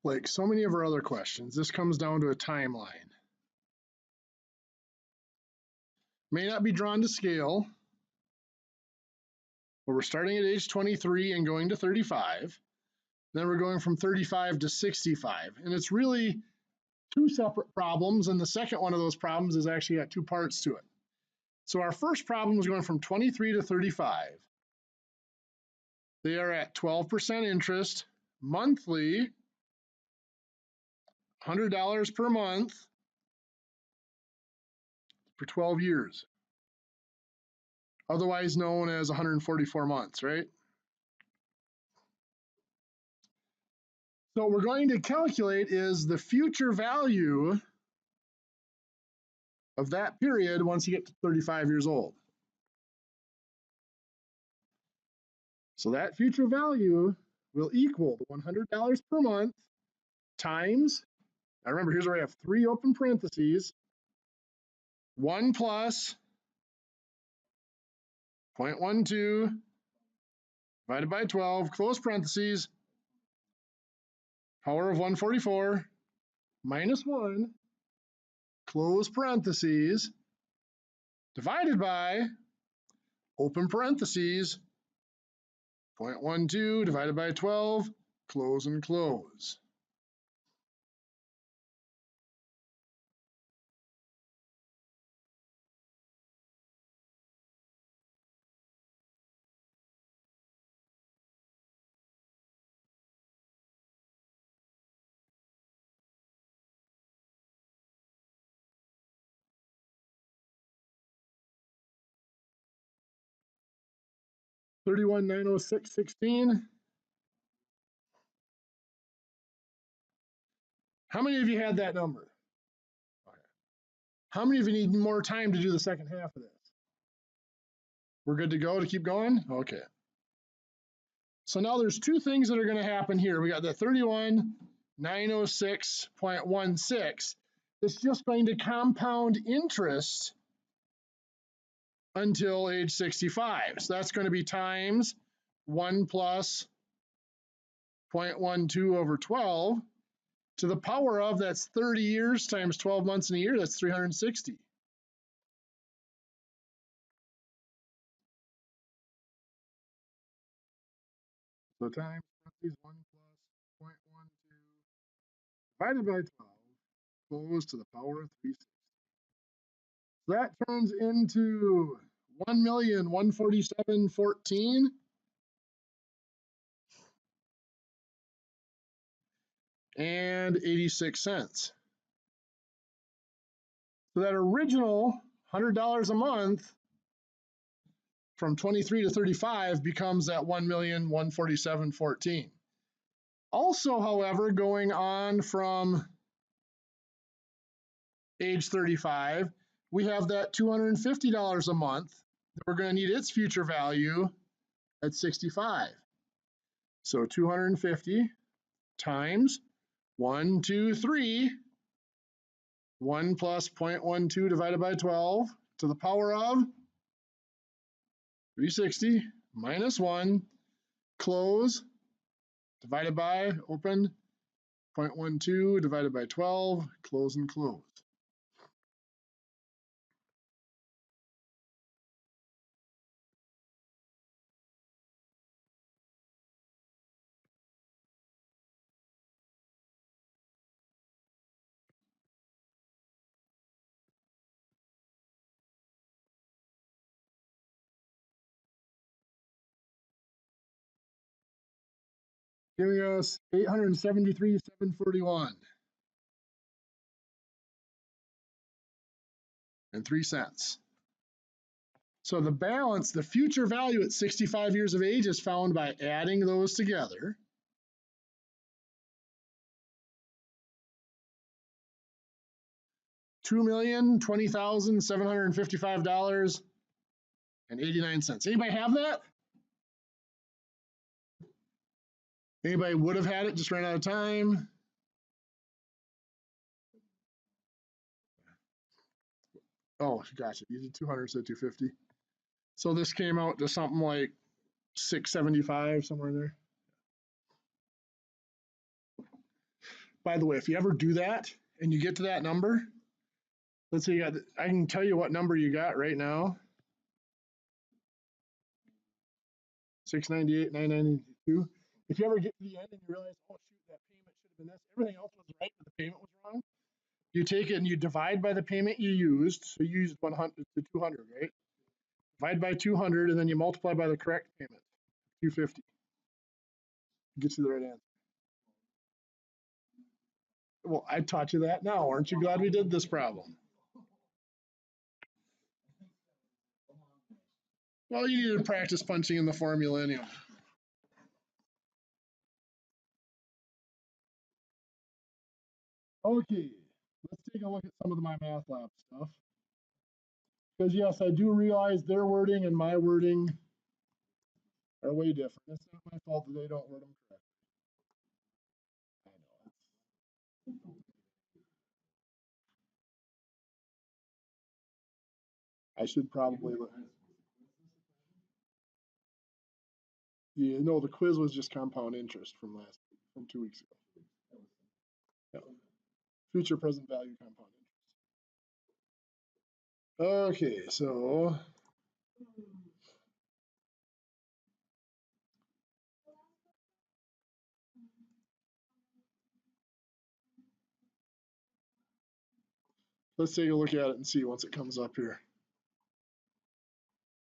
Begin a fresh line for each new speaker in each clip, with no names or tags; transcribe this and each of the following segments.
Like so many of our other questions, this comes down to a timeline. May not be drawn to scale, but we're starting at age 23 and going to 35. Then we're going from 35 to 65. And it's really two separate problems. And the second one of those problems has actually got two parts to it. So our first problem is going from 23 to 35. They are at 12% interest monthly, $100 per month for 12 years, otherwise known as 144 months, right? So what we're going to calculate is the future value of that period once you get to 35 years old. So that future value will equal the $100 per month times, now remember, here's where I have three open parentheses, 1 plus 0.12 divided by 12, close parentheses, power of 144 minus 1, close parentheses, divided by, open parentheses, 0.12 divided by 12, close and close. $31,906.16. How many of you had that number? Okay. How many of you need more time to do the second half of this? We're good to go to keep going? Okay. So now there's two things that are going to happen here. We got the 31,906.16. It's just going to compound interest until age 65. So that's going to be times 1 plus 0.12 over 12 to the power of, that's 30 years times 12 months in a year, that's 360. So times 1 plus 0.12 divided by 12 goes to the power of 360. So that turns into 1,147,14 and 86 cents. So that original $100 a month from 23 to 35 becomes that 1,147,14. Also, however, going on from age 35, we have that $250 a month that we're going to need its future value at 65. So 250 times 1, 2, 3, 1 plus 0.12 divided by 12 to the power of 360 minus 1, close, divided by, open, 0.12 divided by 12, close and close. Giving us 873,741 and 3 cents. So the balance, the future value at 65 years of age, is found by adding those together. $2,020,755.89. Anybody have that? Anybody would have had it, just ran out of time? Oh, gotcha. You did 200, so 250. So this came out to something like 675, somewhere in there. By the way, if you ever do that and you get to that number, let's say you got, I can tell you what number you got right now. 698, 992. If you ever get to the end and you realize, oh shoot, that payment should have been this, everything else was right, but the payment was wrong. You take it and you divide by the payment you used. So you used 100 to 200, right? Divide by 200 and then you multiply by the correct payment, 250. Gets you the right answer. Well, I taught you that now. Aren't you glad we did this problem? Well, you need to practice punching in the formula anyway. Okay, let's take a look at some of my math lab stuff. Because yes, I do realize their wording and my wording are way different. It's not my fault that they don't word them correctly. I know. I should probably look. Yeah, no, the quiz was just compound interest from 2 weeks ago. Yeah. Future present value compound interest. Okay, so let's take a look at it and see once it comes up here.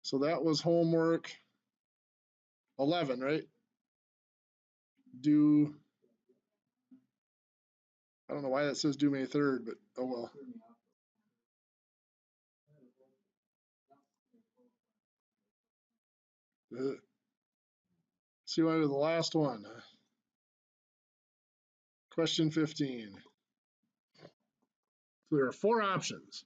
So that was homework 11, right? Due, I don't know why that says due May 3rd, but oh well. See why the last one. Question 15. So there are 4 options.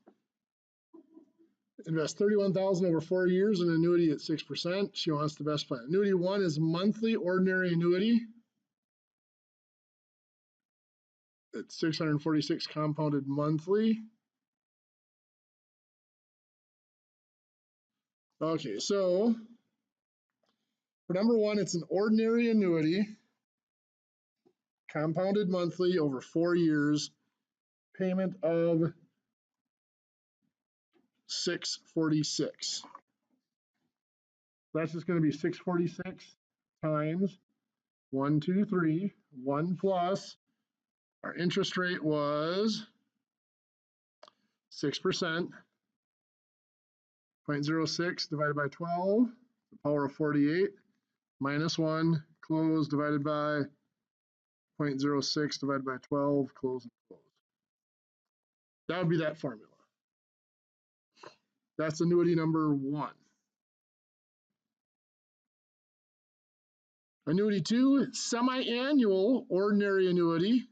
Invest 31,000 over 4 years in an annuity at 6%. She wants the best plan. Annuity 1 is monthly ordinary annuity at 646 compounded monthly. Okay, so for number 1, it's an ordinary annuity, compounded monthly over 4 years, payment of 646. That's just going to be 646 times 1, 2, 3, 1 plus. Our interest rate was 6%. 0.06 divided by 12, the power of 48, minus 1, close divided by 0.06 divided by 12, close and close. That would be that formula. That's annuity number 1. Annuity 2, semi-annual ordinary annuity,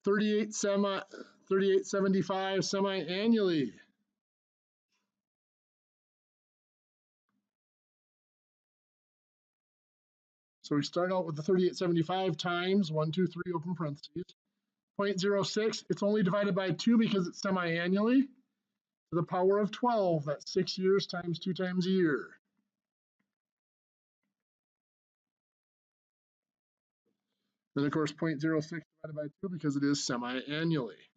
3875 semi-annually. So we start out with the 3875 times 1, 2, 3, open parentheses, 0.06. It's only divided by 2 because it's semi-annually. To the power of 12, that's 6 years times 2 times a year. Then of course 0.06 divided by 2 because it is semi-annually.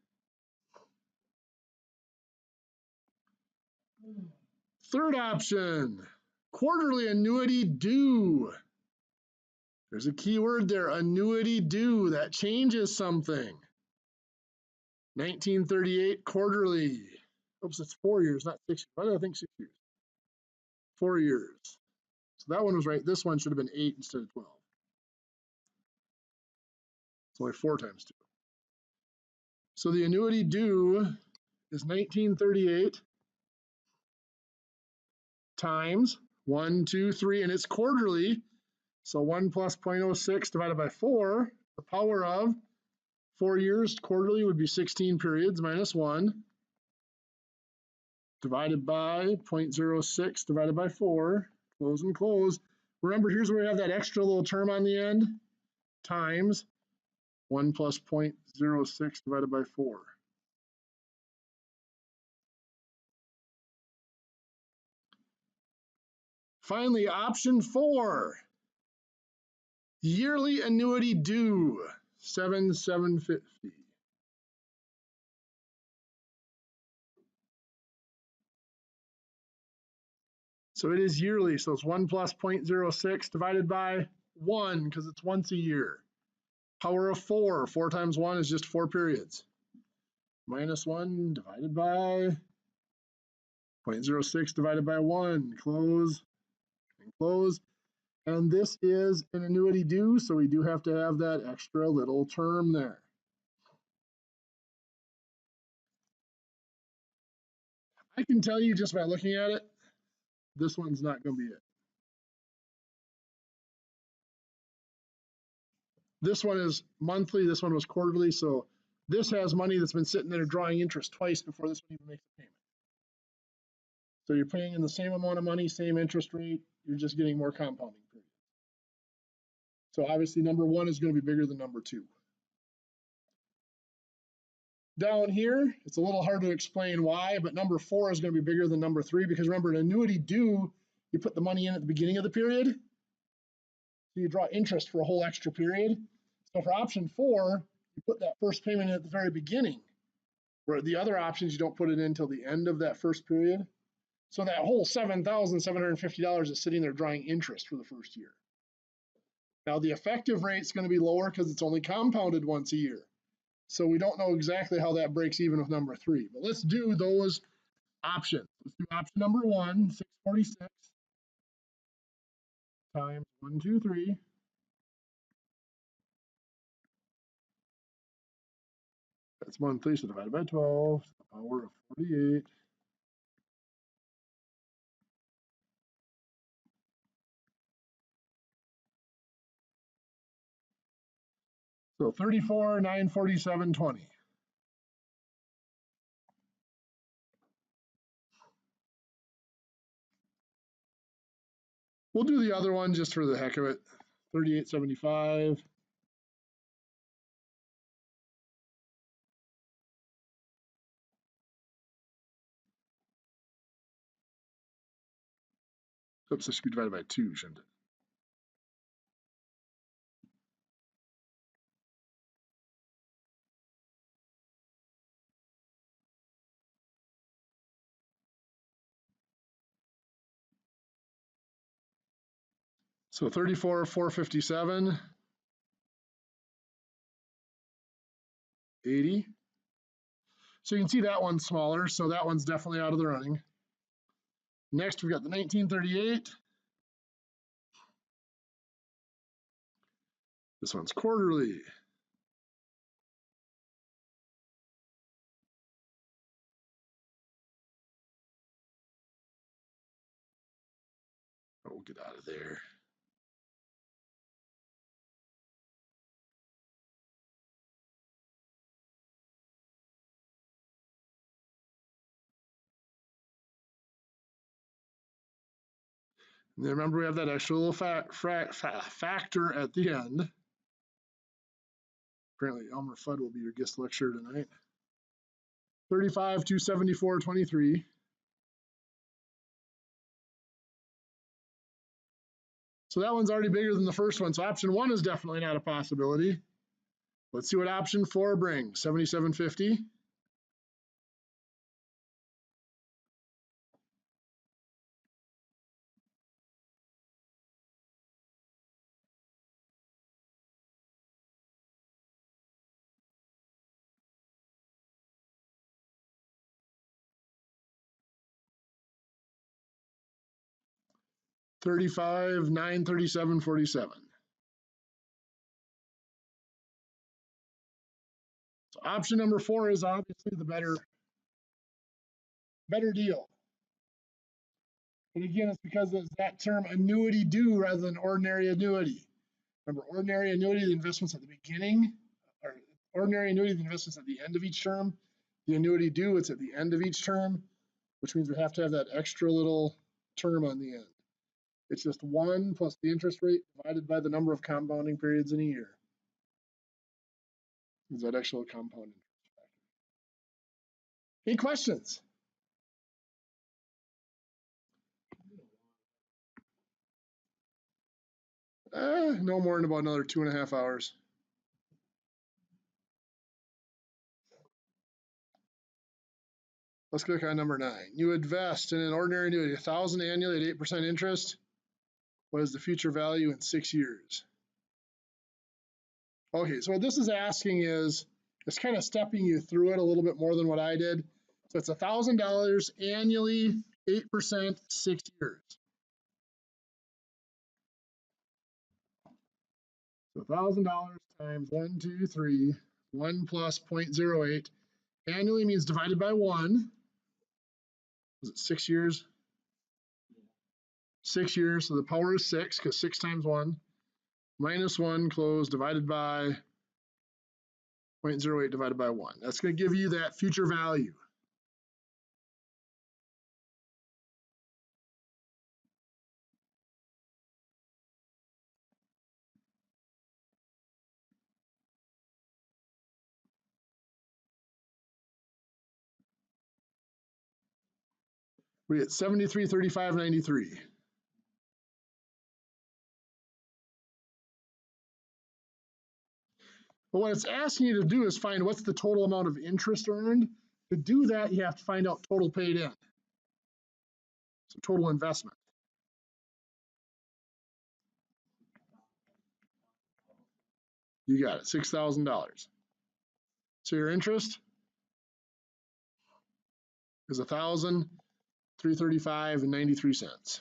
Third option, quarterly annuity due. There's a key word there, annuity due. That changes something. 1938 quarterly. Oops, it's 4 years, not 6 years. Why did I think 6 years? 4 years. So that one was right. This one should have been 8 instead of 12. It's only 4 times 2. So the annuity due is 1938 times 1, 2, 3, and it's quarterly. So 1 plus 0.06 divided by 4, the power of 4 years quarterly would be 16 periods minus 1, divided by 0.06 divided by 4, close and close. Remember, here's where we have that extra little term on the end, times 1 plus 0.06 divided by 4. Finally, option 4, yearly annuity due. 7,750. So it is yearly, so it's 1 plus 0.06 divided by 1, because it's once a year. Power of 4, 4 times 1 is just 4 periods. Minus 1 divided by 0.06 divided by 1, close and close. And this is an annuity due, so we do have to have that extra little term there. I can tell you just by looking at it, this one's not going to be it. This one is monthly, this one was quarterly, so this has money that's been sitting there drawing interest twice before this one even makes a payment. So you're paying in the same amount of money, same interest rate, you're just getting more compounding period. So obviously number 1 is going to be bigger than number 2. Down here, it's a little hard to explain why, but number 4 is going to be bigger than number 3, because remember, an annuity due, you put the money in at the beginning of the period, so you draw interest for a whole extra period. So for option 4, you put that first payment in at the very beginning, where the other options, you don't put it in until the end of that first period. So that whole $7,750 is sitting there drawing interest for the first year. Now the effective rate is going to be lower because it's only compounded once a year. So we don't know exactly how that breaks even with number 3. But let's do those options. Let's do option number 1, 646 times 1, 2, 3. That's monthly, so divided by 12, power of 48. So 34, 947, 20. We'll do the other one just for the heck of it. 3875. Oops, this should be divided by 2, shouldn't it? So 34, 457, 80. So you can see that one's smaller, so that one's definitely out of the running. Next, we've got the 1938. This one's quarterly. Oh, get out of there. And then remember, we have that extra little factor at the end. Apparently, Elmer Fudd will be your guest lecturer tonight. 35, 274, 23. So that one's already bigger than the first one. So option 1 is definitely not a possibility. Let's see what option 4 brings. 7750. $35, 937, 47. So option number 4 is obviously the better deal. And again, it's because of that term annuity due rather than ordinary annuity. Remember, ordinary annuity, the investments at the beginning, or ordinary annuity, the investments at the end of each term. The annuity due, it's at the end of each term, which means we have to have that extra little term on the end. It's just 1 plus the interest rate divided by the number of compounding periods in a year. Is that actual compounding? Any questions? No more than about another 2.5 hours. Let's click on number 9. You invest in an ordinary annuity, 1,000 annually at 8% interest. What is the future value in 6 years? Okay, so what this is asking is, it's kind of stepping you through it a little bit more than what I did. So it's $1,000 annually, 8%, 6 years. So $1,000 times 1, 2, 3, 1 plus 0.08. Annually means divided by 1. Is it 6 years? 6 years, so the power is 6, because 6 times 1. Minus 1 closed divided by 0.08 divided by 1. That's going to give you that future value. We get 73, 35, 93. But what it's asking you to do is find what's the total amount of interest earned. To do that, you have to find out total paid in. So total investment. You got it, $6,000. So your interest is $1,335.93.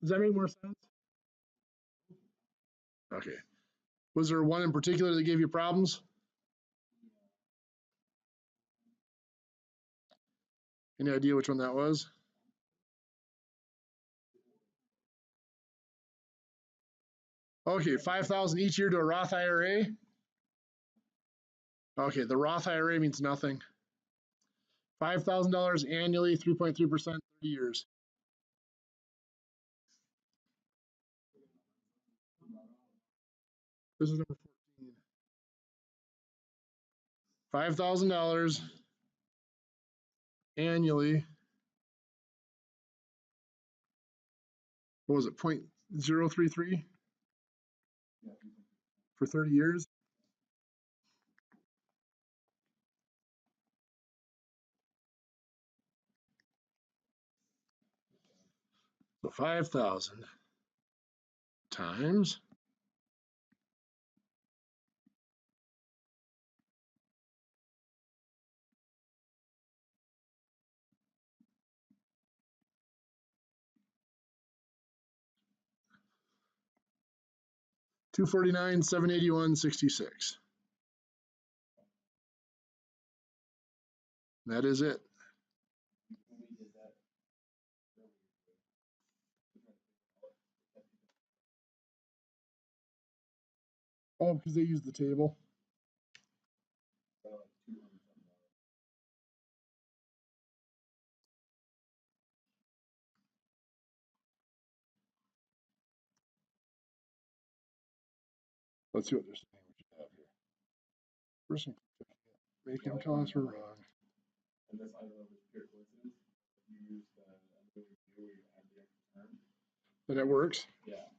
Does that make more sense? Okay. Was there one in particular that gave you problems? Any idea which one that was? Okay, 5,000 each year to a Roth IRA. Okay, the Roth IRA means nothing. $5,000 annually, 3.3%, 30 years. This is number 14. $5,000 annually. What was it, 0.033 for 30 years? So 5,000 times 249, 781.66. That is it. Oh, because they use the table. Let's see what they're saying. What you have here. Person making costs were wrong.
And this, I don't know if it's pure coincidence. You use the Annuity Due where you add the extra term.
But that works?
Yeah.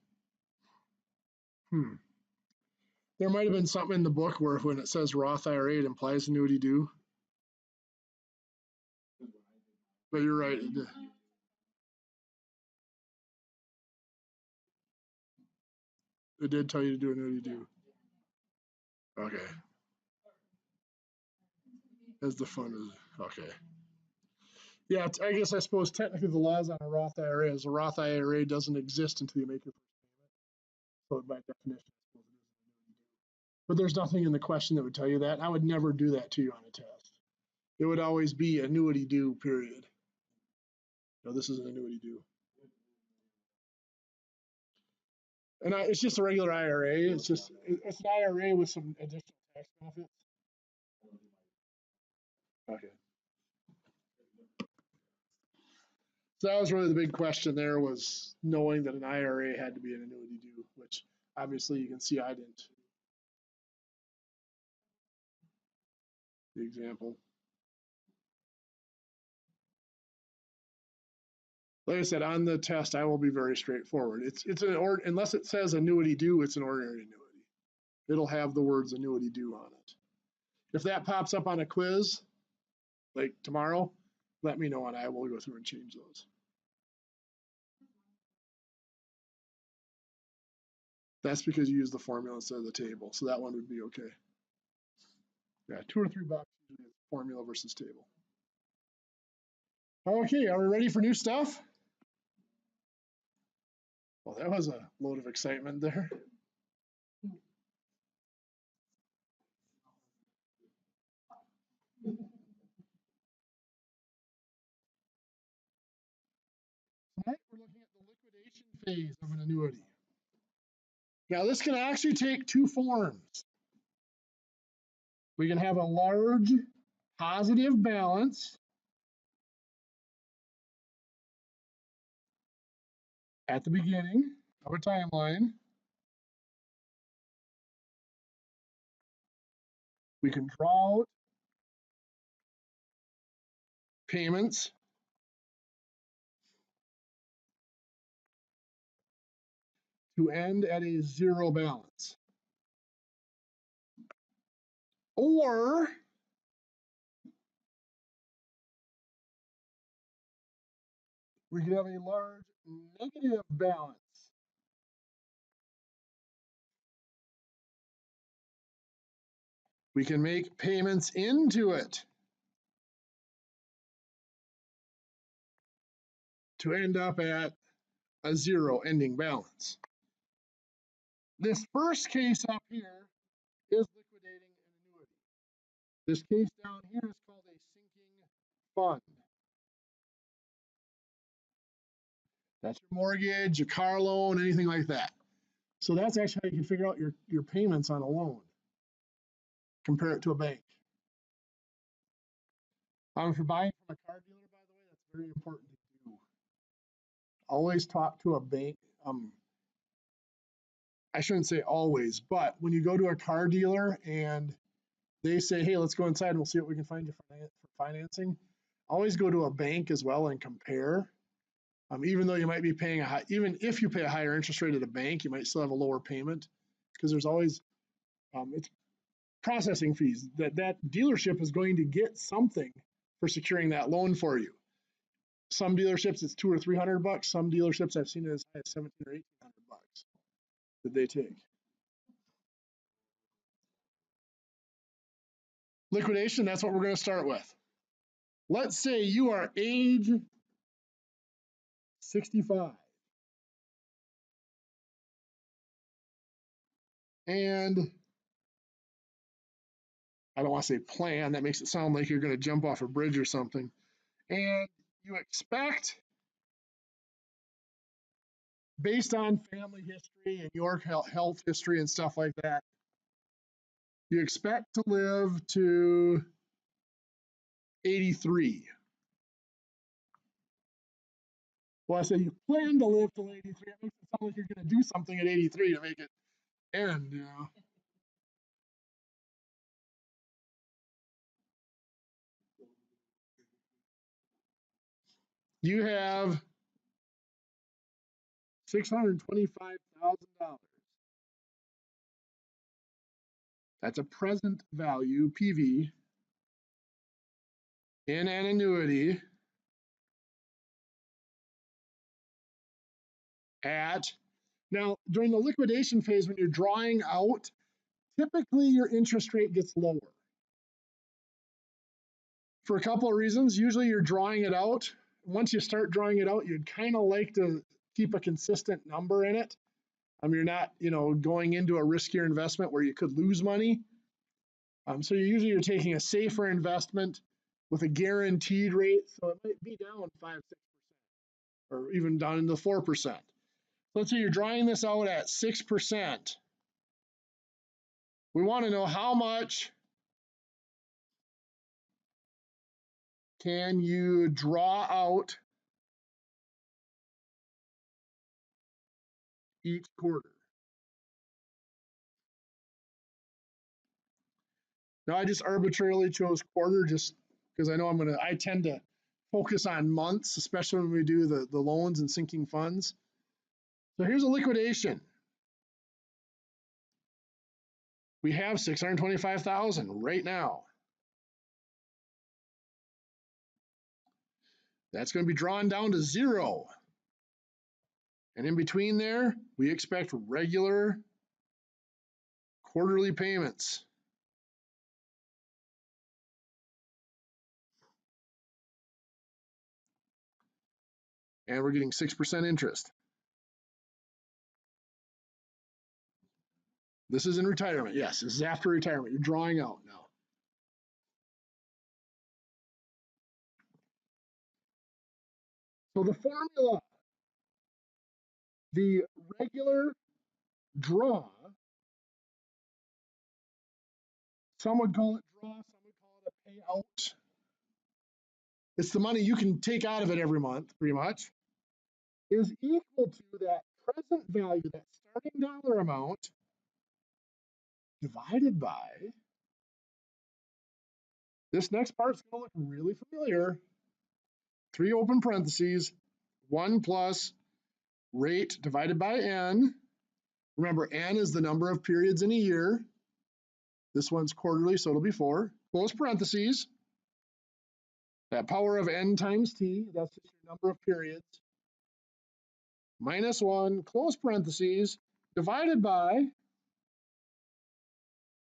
There might have been something in the book where when it says Roth IRA, it implies Annuity Due. But you're right. It did tell you to do Annuity Due. Okay. As the fund is, okay. Yeah, I suppose technically the laws on a Roth IRA is a Roth IRA doesn't exist until you make your first payment. So by definition, but there's nothing in the question that would tell you that. I would never do that to you on a test. It would always be Annuity Due, period. No, this is an Annuity Due. And it's just a regular IRA. It's an IRA with some additional tax benefits. Okay. So that was really the big question there, was knowing that an IRA had to be an Annuity Due, which obviously you can see I didn't. The example. Like I said, on the test, I will be very straightforward. It's unless it says Annuity Due, it's an ordinary annuity. it'll have the words annuity due on it. If that pops up on a quiz, like tomorrow, let me know and I will go through and change those. That's because you use the formula instead of the table, so that one would be okay. Yeah, 2 or 3 boxes usually is formula versus table. Okay, are we ready for new stuff? Well, that was a load of excitement there. Tonight we're looking at the liquidation phase of an annuity. Now this can actually take 2 forms. We can have a large positive balance at the beginning of a timeline. We can draw out payments to end at a 0 balance. Or we could have a large negative balance. We can make payments into it to end up at a 0 ending balance. This first case up here is liquidating an annuity. This case down here is called a sinking fund. That's your mortgage, your car loan, anything like that. So that's actually how you can figure out your payments on a loan. Compare it to a bank. If you're buying from a car dealer, by the way, that's very important to do. Always talk to a bank. I shouldn't say always, but when you go to a car dealer and they say, hey, let's go inside and we'll see what we can find you for financing, always go to a bank as well and compare. Even though you might be paying even if you pay a higher interest rate at a bank, you might still have a lower payment because there's always it's processing fees. That dealership is going to get something for securing that loan for you. Some dealerships it's $200 or $300. Some dealerships I've seen it as high as $1,700 or $1,800 that they take. Liquidation, that's what we're going to start with. Let's say you are age 65. And I don't want to say plan, that makes it sound like you're going to jump off a bridge or something. And you expect, based on family history and your health history and stuff like that, you expect to live to 83. Well, I say you plan to live till 83. It makes it sound like you're going to do something at 83 to make it end, you know. You have $625,000. That's a present value, PV, in an annuity now during the liquidation phase when you're drawing out, typically your interest rate gets lower. For a couple of reasons. Usually you're drawing it out. Once you start drawing it out, you'd kind of like to keep a consistent number in it. You're not, going into a riskier investment where you could lose money. So you're taking a safer investment with a guaranteed rate. So it might be down 5-6%, or even down into 4%. Let's say you're drawing this out at 6%. We want to know how much can you draw out each quarter. Now I just arbitrarily chose quarter just because I tend to focus on months, especially when we do the loans and sinking funds. So here's a liquidation. We have 625,000 right now. That's going to be drawn down to 0. And in between there, we expect regular quarterly payments. And we're getting 6% interest. This is in retirement. Yes, this is after retirement. You're drawing out now. So the formula, the regular draw, some would call it draw, some would call it a payout. It's the money you can take out of it every month, pretty much, is equal to that present value, that starting dollar amount, divided by, this next part's going to look really familiar, 3 open parentheses, 1 plus rate divided by n. Remember, n is the number of periods in a year. This one's quarterly, so it'll be 4. Close parentheses. That power of n times t, that's just your number of periods. Minus 1, close parentheses, divided by,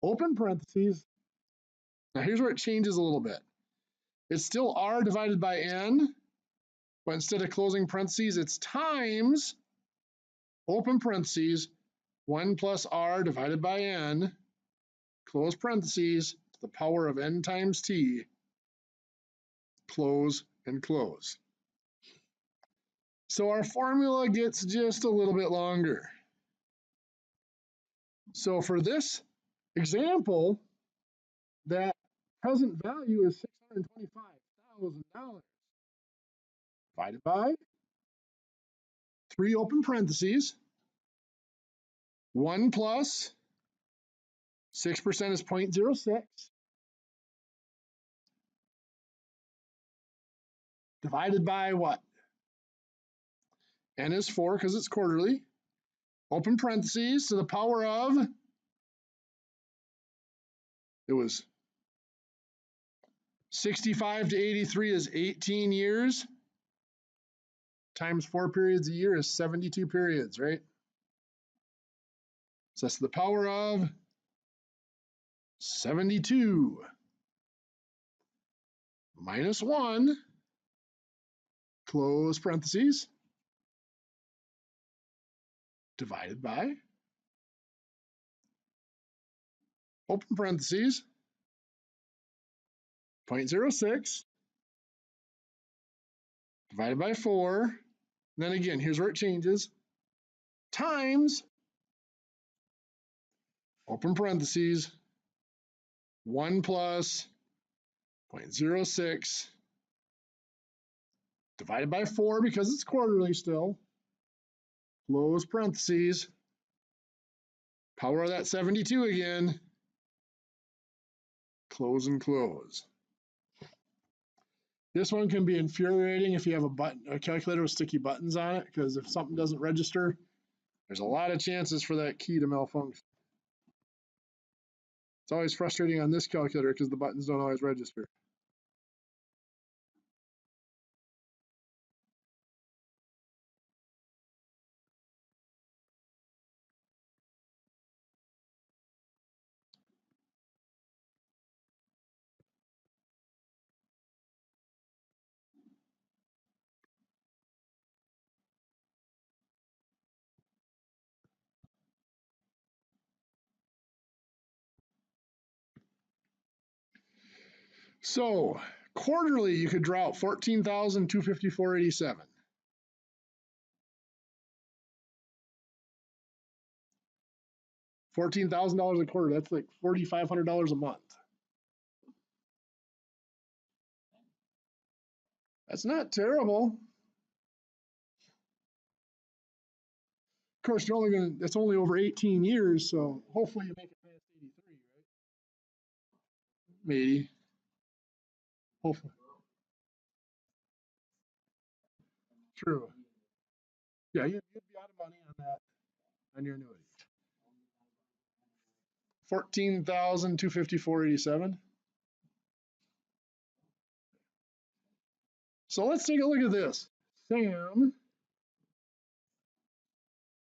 open parentheses. Now here's where it changes a little bit. It's still r divided by n, but instead of closing parentheses, it's times, open parentheses, 1 plus r divided by n, close parentheses, to the power of n times t, close and close. So our formula gets just a little bit longer. So for this example, that present value is $625,000 divided by 3 open parentheses, 1 plus 6% is 0.06, divided by what? N is 4 because it's quarterly. Open parentheses to the power of, it was 65 to 83 is 18 years, times 4 periods a year is 72 periods, right? So that's the power of 72 minus 1, close parentheses, divided by, open parentheses, 0.06, divided by 4. And then again, here's where it changes, times, open parentheses, 1 plus 0.06, divided by 4 because it's quarterly still, close parentheses, power of that 72 again, close and close. This one can be infuriating if you have a calculator with sticky buttons on it, because if something doesn't register, there's a lot of chances for that key to malfunction. It's always frustrating on this calculator because the buttons don't always register. So quarterly, you could draw out $14,254.87. $14,000 a quarter, that's like $4,500 a month. That's not terrible. Of course, it's only over 18 years, so hopefully you make it past 83, right? Maybe. Hopefully. True. Yeah, you'd be out of money on that, on your annuity. $14,254.87. So let's take a look at this. Sam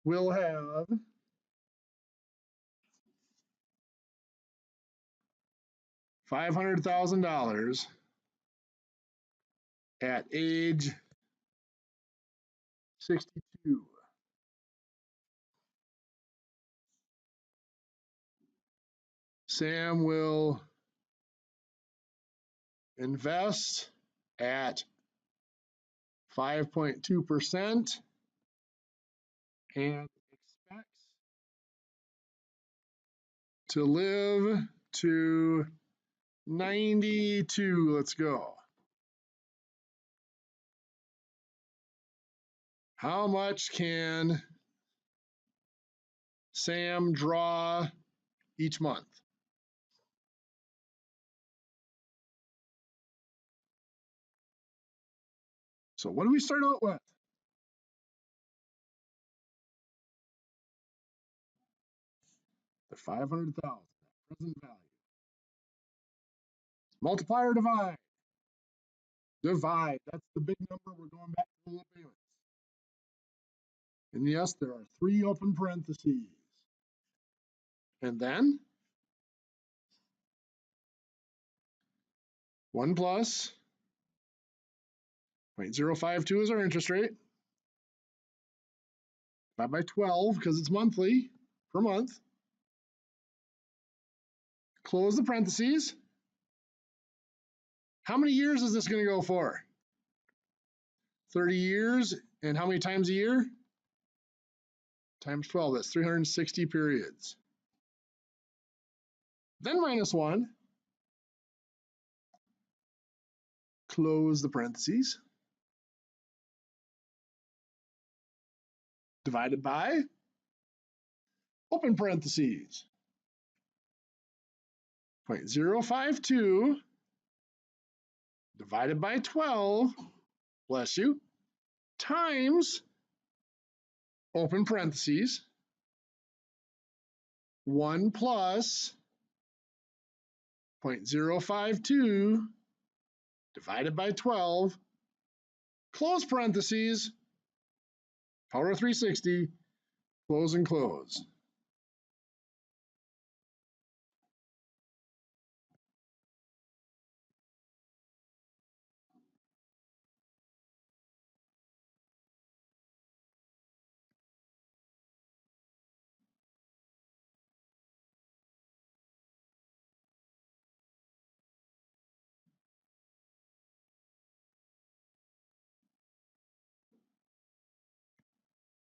will have $500,000 at age 62. Sam will invest at 5.2% and expects to live to 92. Let's go. How much can Sam draw each month? So what do we start out with? The 500,000, present value. Multiply or divide? Divide. That's the big number. We're going back to the little payments. And yes, there are 3 open parentheses. And then 1 plus 0.052 is our interest rate. Divide by 12 because it's monthly per month. Close the parentheses. How many years is this going to go for? 30 years. And how many times a year? Times 12. That's 360 periods. Then minus 1. Close the parentheses. Divided by open parentheses. 0.052 divided by 12, bless you, times open parentheses 1 plus 0.052 divided by 12, close parentheses, power of 360, close and close.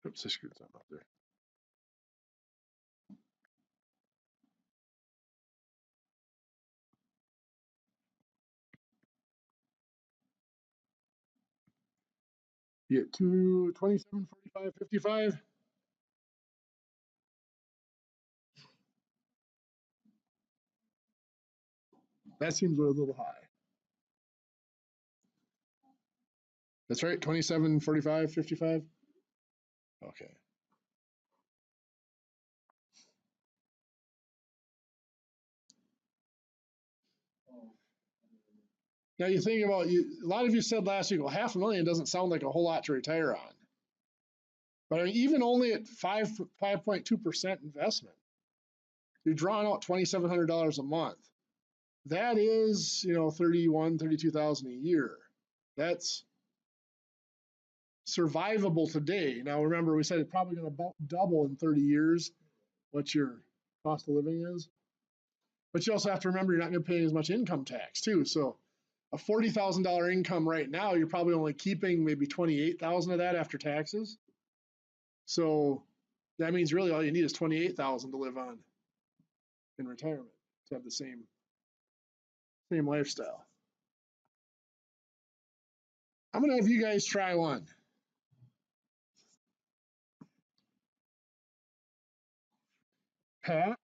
Oops, I screwed something up there. You get 27, 45, 55. That seems a little high. That's right, 27, 45, 55. Okay. Now you think about, a lot of you said last week, well, $500,000 doesn't sound like a whole lot to retire on. But I mean, even only at 5.2% investment, you're drawing out $2,700 a month. That is, $31,000, $32,000 a year. That's survivable today. Now remember, we said it's probably going to double in 30 years what your cost of living is. But you also have to remember you're not going to pay as much income tax too. So a $40,000 income right now, you're probably only keeping maybe $28,000 of that after taxes. So that means really all you need is $28,000 to live on in retirement to have the same lifestyle. I'm gonna have you guys try one. Pat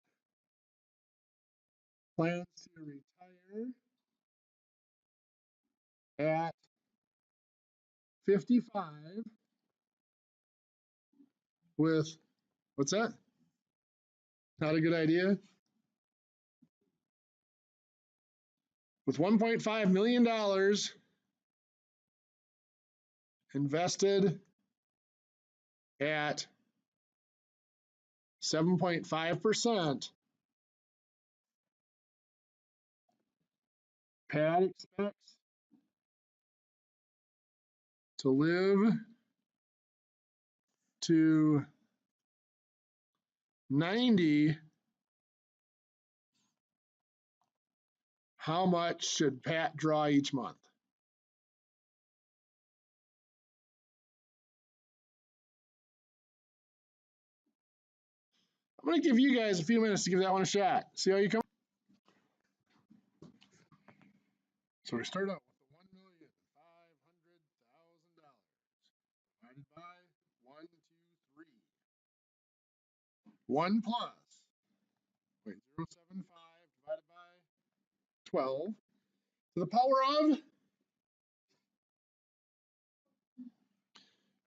plans to retire at 55 with, what's that? Not a good idea? with $1.5 million invested at 7.5%, Pat expects to live to 90. How much should Pat draw each month? I'm going to give you guys a few minutes to give that one a shot. See how you come. So we start out with the $1,500,000 divided by 1, 2, 3. 1 plus 0.075 divided by 12 to the power of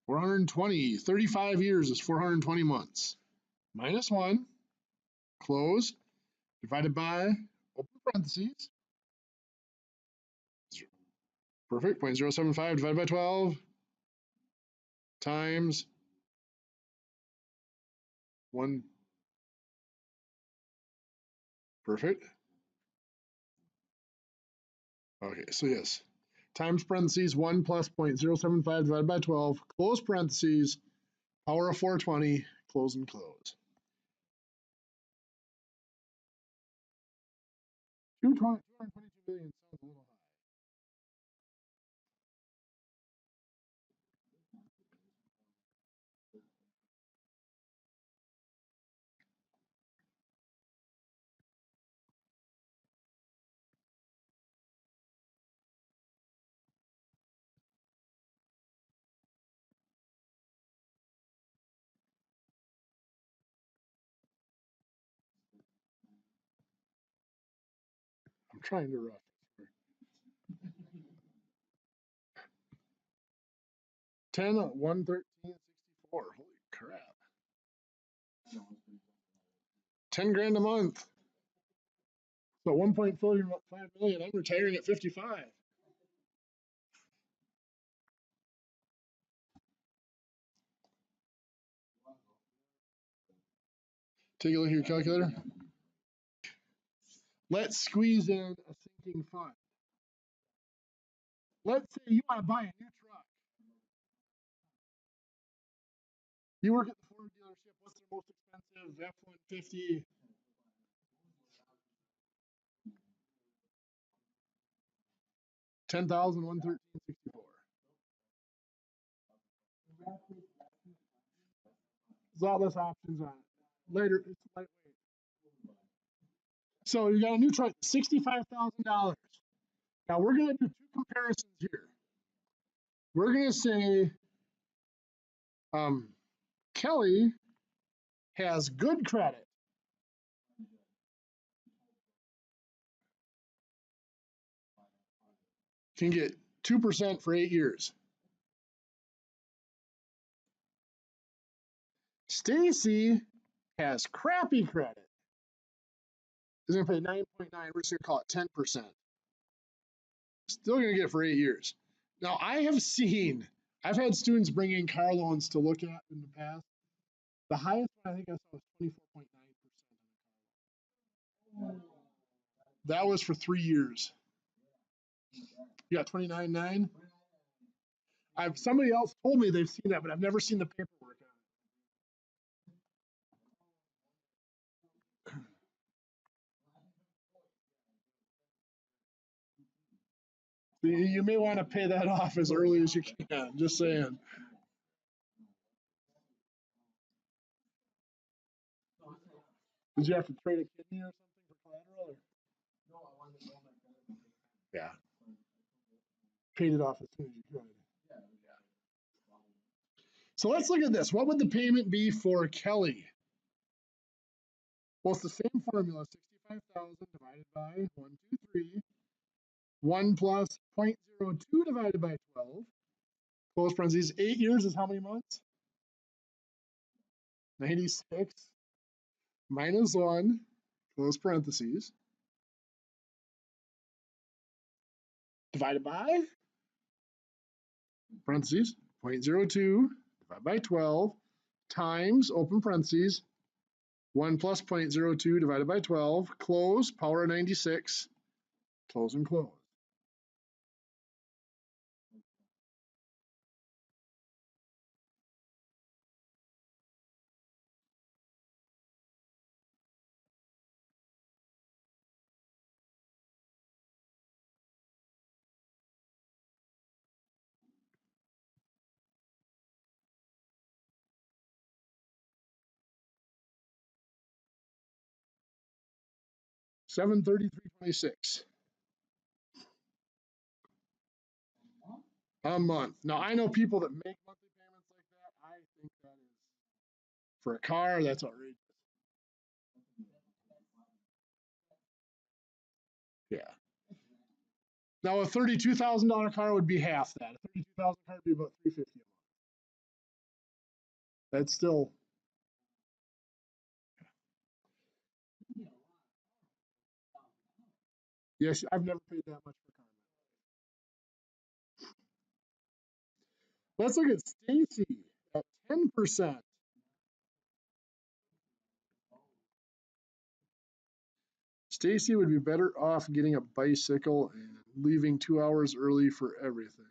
420. 35 years is 420 months. Minus 1, close, divided by, open parentheses, perfect, 0.075 divided by 12 times 1, perfect. Okay, so yes, times parentheses 1 plus 0.075 divided by 12, close parentheses, power of 420, close and close. 222 million sounds a little high. I'm trying to rush. 10, 113, 64. Holy crap. 10 grand a month. So 1.5 million. I'm retiring at 55. Take a look at your calculator. Let's squeeze in a sinking fund. Let's say you want to buy a new truck. You work at the Ford dealership. What's their most expensive F-150? $10,113.64. There's all those options on it. Later, it's lightweight. So you got a new truck, $65,000. Now we're going to do two comparisons here. We're going to say Kelly has good credit. Can get 2% for 8 years. Stacy has crappy credit. Is going to pay 9.9. We're just going to call it 10%. Still going to get it for 8 years. Now, I've had students bring in car loans to look at in the past. The highest one I think I saw was 24.9% on a car loan. That was for 3 years. You got 29.9? Somebody else told me they've seen that, but I've never seen the paperwork on it. You may want to pay that off as early as you can. Just saying. Did you have to trade a kidney or something for collateral? Or? No, I wanted to know my credit. Yeah. Paid it off as soon as you could. So let's look at this. What would the payment be for Kelly? Well, it's the same formula, 65,000 divided by 123. 1 plus 0.02 divided by 12. Close parentheses. 8 years is how many months? 96. Minus 1. Close parentheses. divided by, parentheses, 0.02 divided by 12 times, open parentheses, 1 plus 0.02 divided by 12, close, power of 96, close and close. $733.26 a month. Now I know people that make monthly payments like that. I think that is, for a car, that's outrageous. Yeah. Now a $32,000 car would be half that. A $32,000 car would be about $350 a month. That's still. Yes, I've never paid that much for a car. Let's look at Stacy at 10%. Stacy would be better off getting a bicycle and leaving 2 hours early for everything.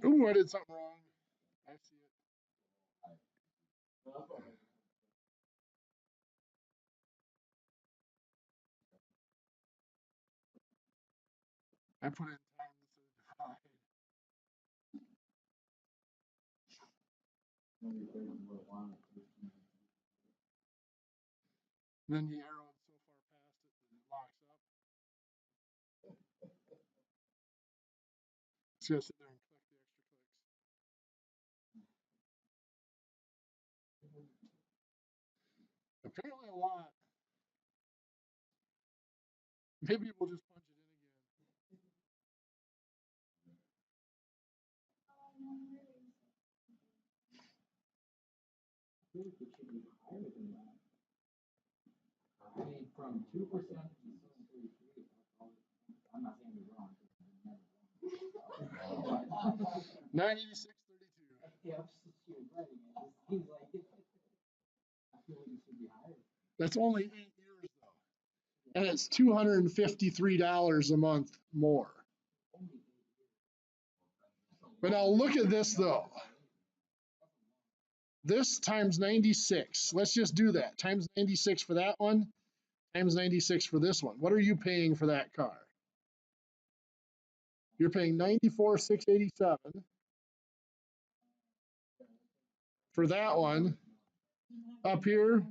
Ooh, I did something wrong. I see it. I put in time instead of divide. Then you arrow it so far past it that it locks up. It's gonna sit there and click the extra clicks. Apparently a lot. Maybe we'll just punch it in again.
I mean, from 2% to 733, I'm not saying you're wrong.
986.32.
Yeah, she was right. It seems like I feel like it should be higher.
That's only 8 years though. And it's $253 a month more. But now look at this though. This times 96. Let's just do that. Times 96 for that one, times 96 for this one. What are you paying for that car? You're paying $94,687 for that one. Up here,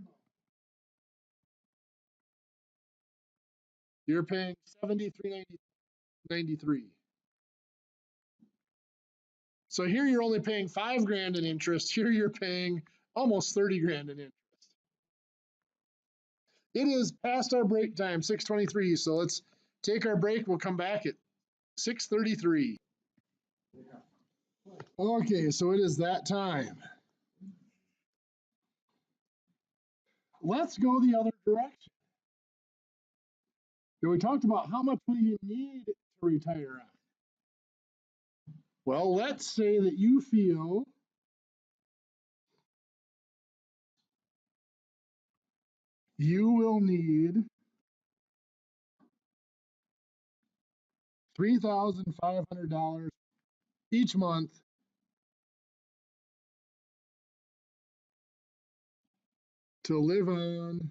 you're paying $73,93. So here you're only paying $5,000 in interest. Here you're paying almost $30,000 in interest. It is past our break time, 6:23. So let's take our break. We'll come back at 6:33. Okay, so it is that time. Let's go the other direction. So we talked about how much will you need to retire on. Well, let's say that you feel you will need $3,500 each month to live on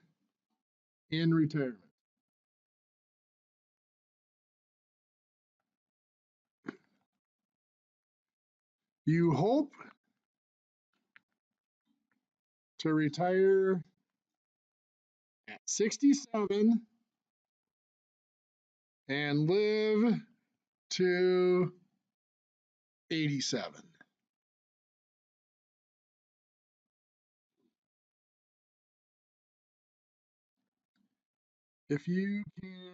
in retirement. You hope to retire at 67 and live to 87. If you can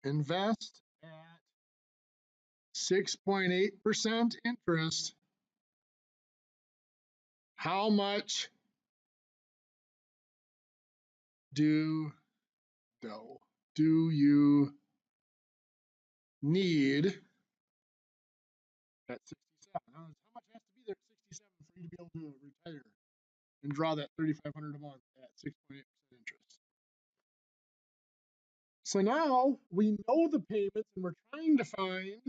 invest at 6.8% interest, how much do you need at 67? How much has to be there at 67 for you to be able to retire and draw that $3,500 a month at 6.8% interest? So now we know the payments and we're trying to find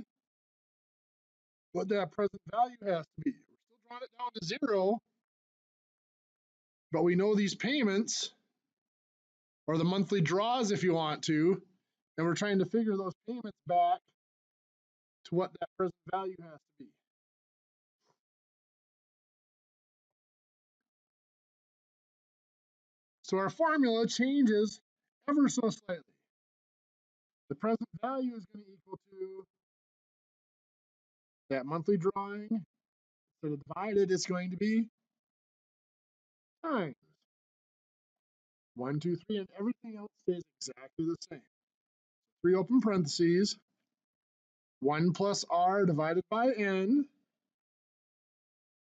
what that present value has to be. We're still drawing it down to zero, but we know these payments, or the monthly draws if you want to, and we're trying to figure those payments back to what that present value has to be. So our formula changes ever so slightly. The present value is going to equal to that monthly drawing. So divided, it's going to be times 1, 2, 3, and everything else stays exactly the same. 3 open parentheses, 1 plus r divided by n,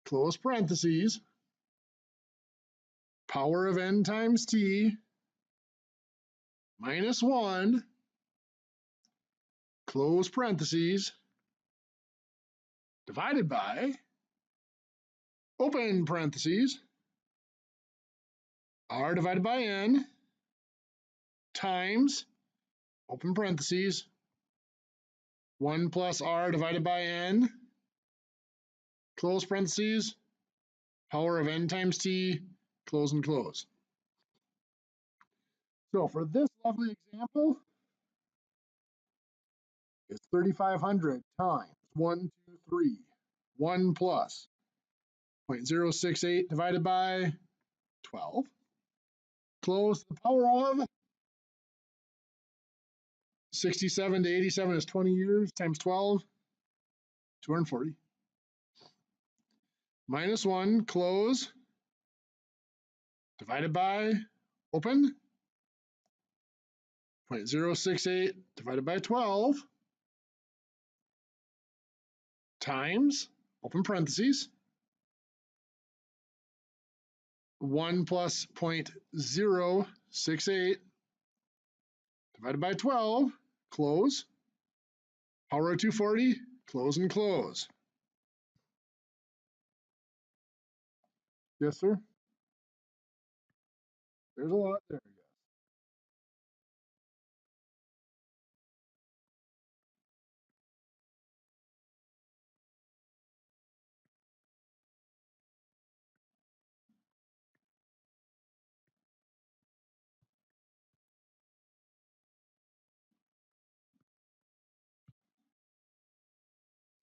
close parentheses, power of n times t, minus 1, close parentheses, divided by, open parentheses, r divided by n, times, open parentheses, 1 plus r divided by n, close parentheses, power of n times t, close and close. So for this lovely example, it's 3,500 times 1, 2, 3, 1 plus 0.068 divided by 12. Close, the power of 67 to 87 is 20 years times 12, 240. Minus 1, close, divided by, open, 0.068 divided by 12, times, open parentheses, 1 plus 0.068 divided by 12, close, power of 240, close and close. Yes, sir? There's a lot there. Yes.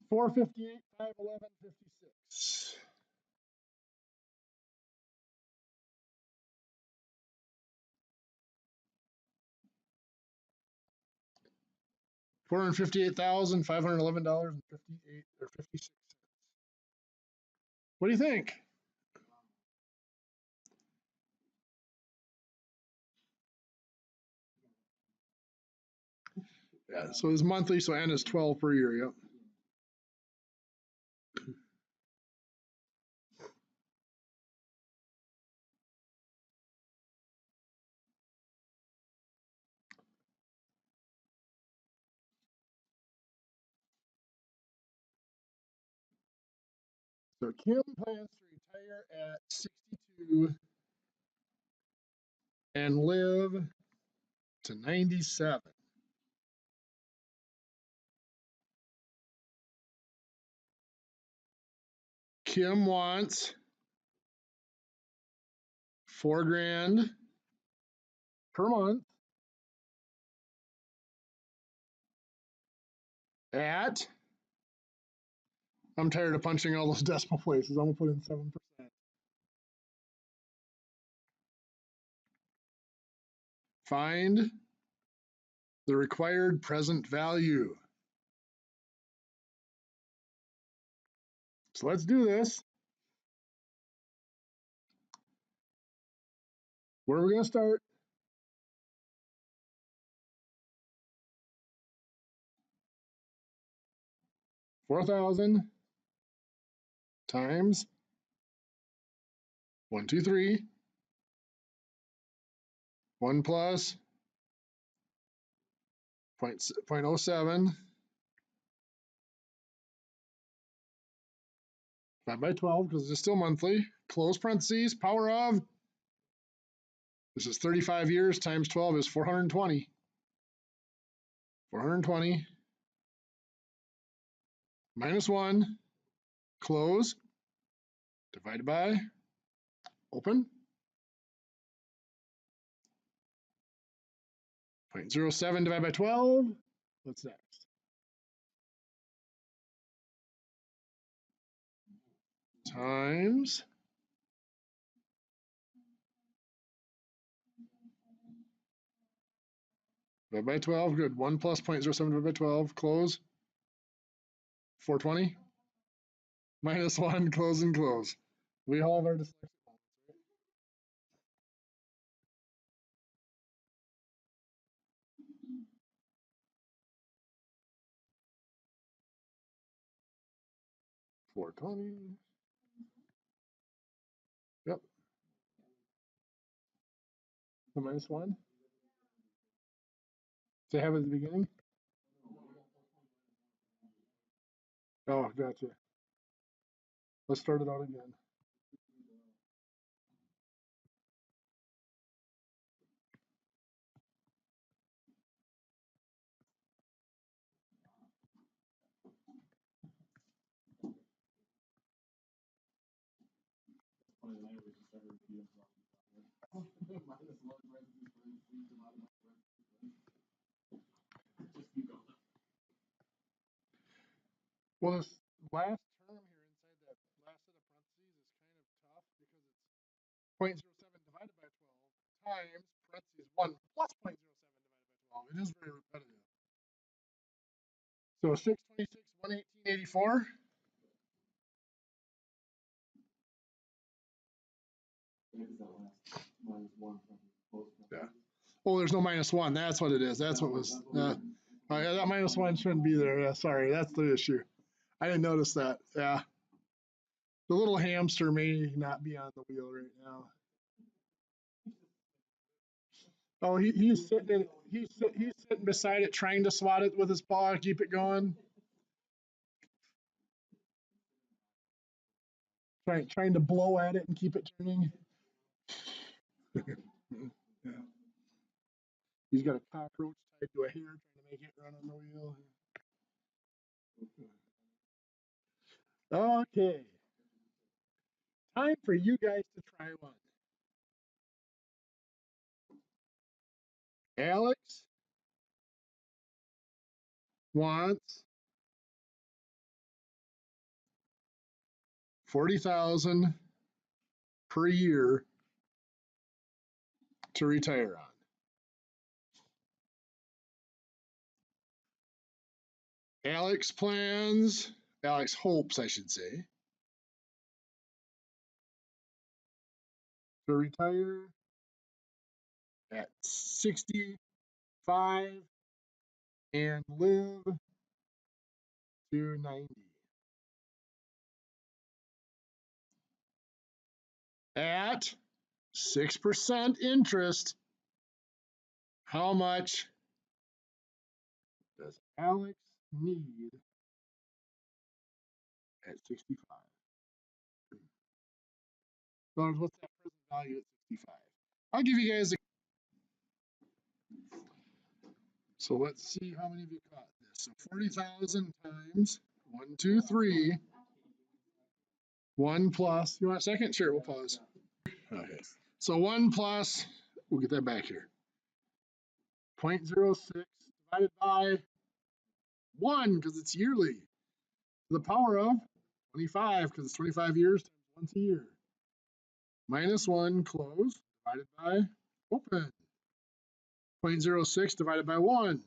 458, 511, 56. $458,511.58 or 56 cents. What do you think? Yeah, so it's monthly, so N is 12 per year, yep. So Kim plans to retire at 62 and live to 97. Kim wants $4,000 per month at, I'm tired of punching all those decimal places. I'm gonna put in 7%. Find the required present value. So let's do this. Where are we going to start? $4,000 times 123, 1 plus 0.07 divided by 12 because it's still monthly. Close parentheses, power of, this is 35 years times 12 is 420. 420 minus 1, close, divided by, open, 0.07 divided by 12. What's next? Times divided by 12. Good. 1 plus 0.07 divided by 12. Close. 420 minus 1. Close and close. We all have our dyslexic moments, right? $420. Yep. The minus 1. They have it at the beginning. Oh, gotcha. Let's start it out again. Well, this last term here inside that last set of parentheses is kind of tough because it's 0.07 divided by 12 times parentheses 1 plus 0.07 divided by 12. It is very repetitive. So 626, 118.84. Yeah. Oh, there's no minus 1. That's what it is. That's what was. Oh, yeah, that minus 1 shouldn't be there. Yeah, sorry. That's the issue. I didn't notice that. Yeah. The little hamster may not be on the wheel right now. Oh, he's sitting beside it, trying to swat it with his paw, keep it going. Trying to blow at it and keep it turning. Yeah. He's got a cockroach tied to a hair, trying to make it run on the wheel. Okay. Time for you guys to try one. Alex wants 40,000 per year to retire on. Alex hopes, I should say, to retire at 65 and live to 90. At 6% interest, how much does Alex need at 65? What's that present value at 65? I'll give you guys a. So let's see how many of you caught this. So 40,000 times 1, 2, 3. 1 plus. You want a second? Sure, we'll pause. Okay. So 1 plus, we'll get that back here. 0.06 divided by 1 because it's yearly. The power of 25 because it's 25 years times once a year. Minus 1, close, divided by open. 0.06 divided by 1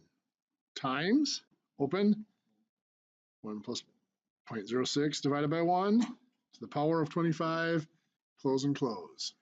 times, open, 1 plus 0.06 divided by 1 to the power of 25, close and close.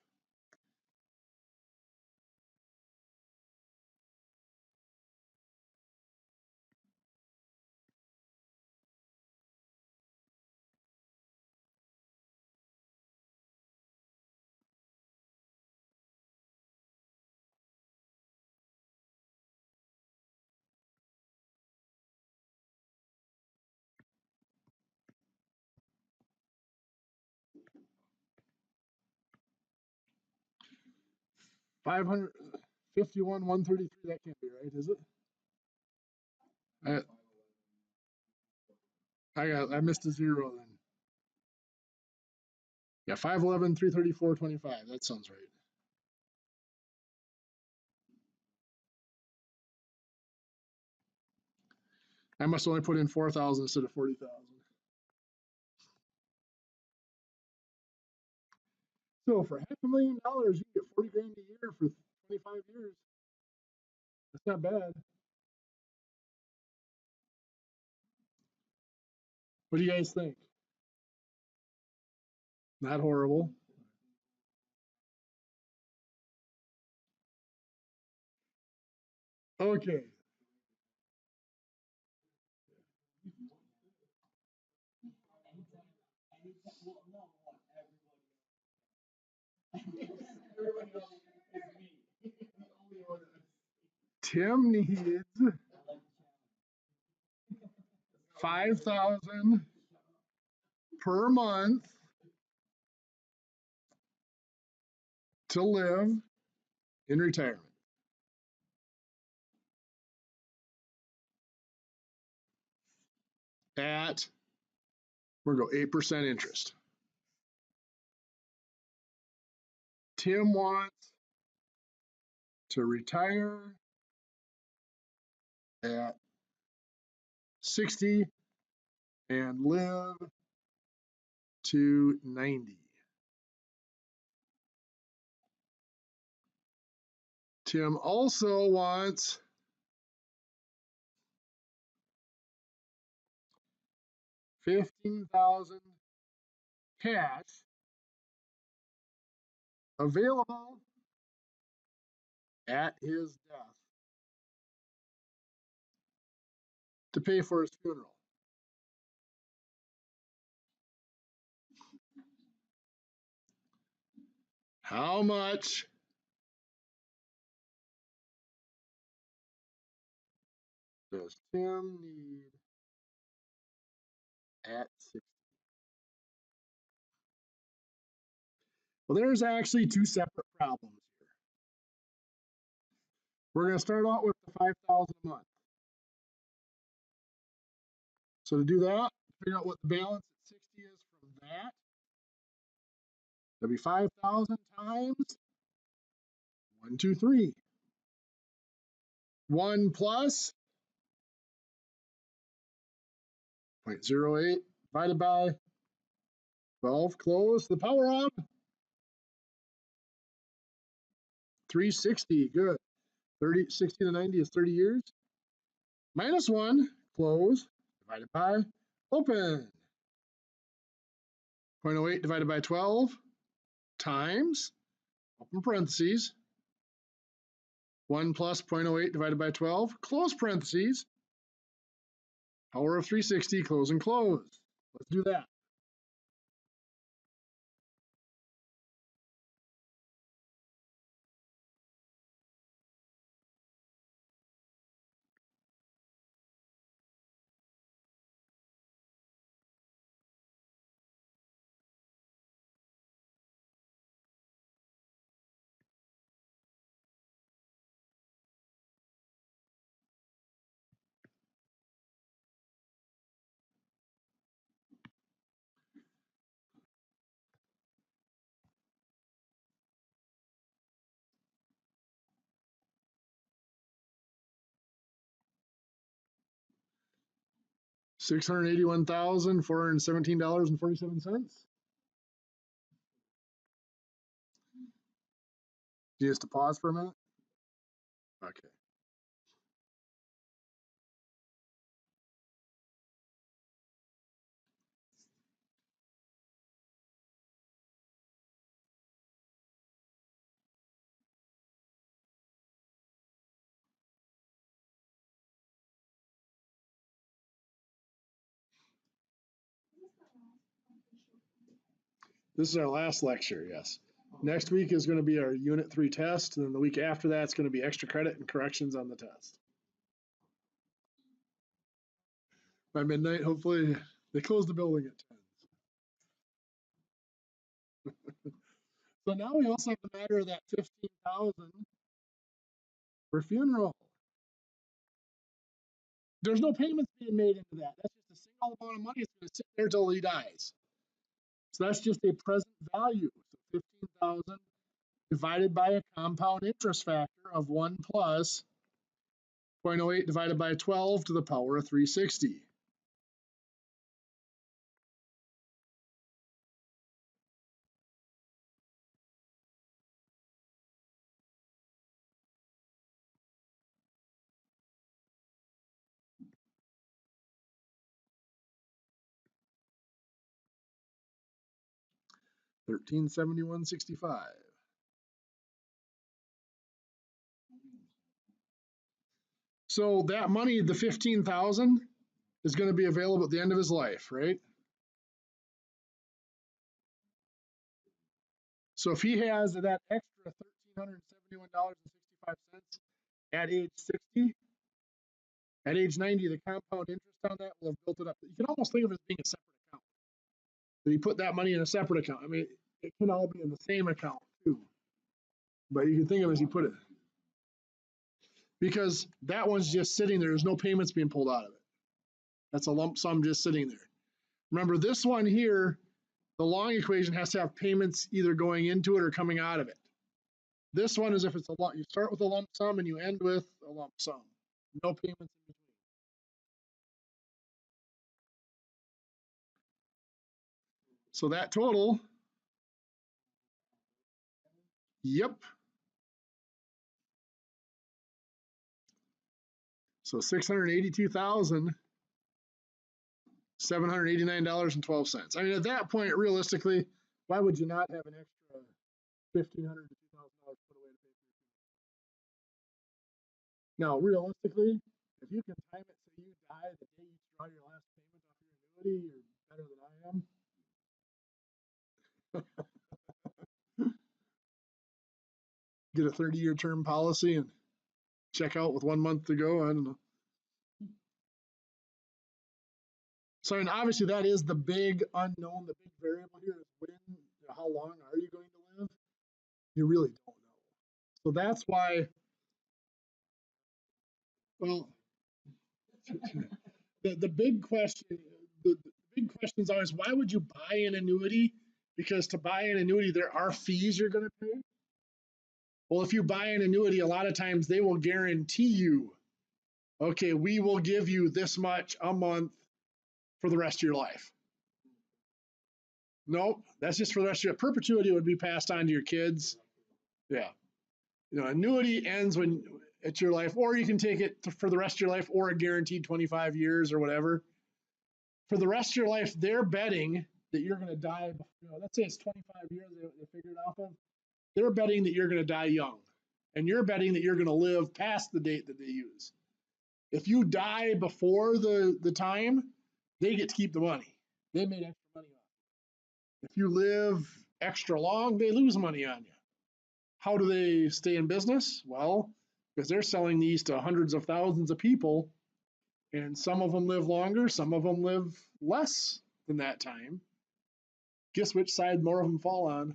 $551, 133, that can't be right, is it? I missed a zero then. Yeah, 511, 334, 25. That sounds right. I must only put in 4,000 instead of 40,000. So for $500,000, you get 40 grand a year for 25 years. That's not bad. What do you guys think? Not horrible. Okay. Tim needs 5,000 per month to live in retirement. At, we're going to go 8% interest. Tim wants to retire at 60 and live to 90. Tim also wants $15,000 cash available at his death to pay for his funeral. How much does Tim need at 60? Well, there's actually two separate problems here. We're going to start out with the 5,000 a month. So to do that, figure out what the balance at 60 is from that. That'll be 5,000 times 1, 2, 3. 1 plus 0.08 divided by 12, close, the power of 360, good. 30, 60 to 90 is 30 years. Minus 1, close, divided by, open. 0.08 divided by 12 times, open parentheses, 1 plus 0.08 divided by 12, close parentheses, power of 360, close and close. Let's do that. $681,417.47. Just to pause for a minute. Okay. This is our last lecture, yes. Next week is going to be our Unit 3 test, and then the week after that, it's going to be extra credit and corrections on the test. By midnight, hopefully, they close the building at 10. So now we also have the matter of that 15,000 for funeral. There's no payments being made into that. That's just a single amount of money. It's going to sit there till he dies. So that's just a present value. So 15,000 divided by a compound interest factor of 1 plus 0.08 divided by 12 to the power of 360. $1,371.65. So that money, the 15,000, is going to be available at the end of his life, right? So if he has that extra $1,371.65 at age 60, at age 90, the compound interest on that will have built it up. You can almost think of it as being a separate account. So you put that money in a separate account. I mean, it can all be in the same account too. But you can think of it as you put it. Because that one's just sitting there. There's no payments being pulled out of it. That's a lump sum just sitting there. Remember, this one here, the long equation has to have payments either going into it or coming out of it. This one is if it's a lump, you start with a lump sum and you end with a lump sum. No payments in between. So that total, yep. So $682,789.12. I mean, at that point, realistically, why would you not have an extra $1,500 to $2,000 put away to pay for your funeral? Now, realistically, if you can time it so you die the day you draw your last payment off your annuity, you're better than I am. Get a 30-year term policy and check out with 1 month to go. I don't know. So, and obviously that is the big unknown, the big variable here is when, how long are you going to live? You really don't know. So that's why, well, the big question, the big question is always, why would you buy an annuity? Because to buy an annuity, there are fees you're going to pay. Well, if you buy an annuity, a lot of times they will guarantee you, okay, we will give you this much a month for the rest of your life. Nope, that's just for the rest of your perpetuity. Would be passed on to your kids. Yeah, annuity ends when it's your life, or you can take it for the rest of your life, or a guaranteed 25 years or whatever. For the rest of your life, they're betting that you're going to die. Let's say it's 25 years they figured off of. They're betting that you're going to die young, and you're betting that you're going to live past the date that they use. If you die before the time, they get to keep the money. They made extra money on it. If you live extra long, they lose money on you. How do they stay in business? Well, because they're selling these to hundreds of thousands of people, and some of them live longer, some of them live less than that time. Guess which side more of them fall on?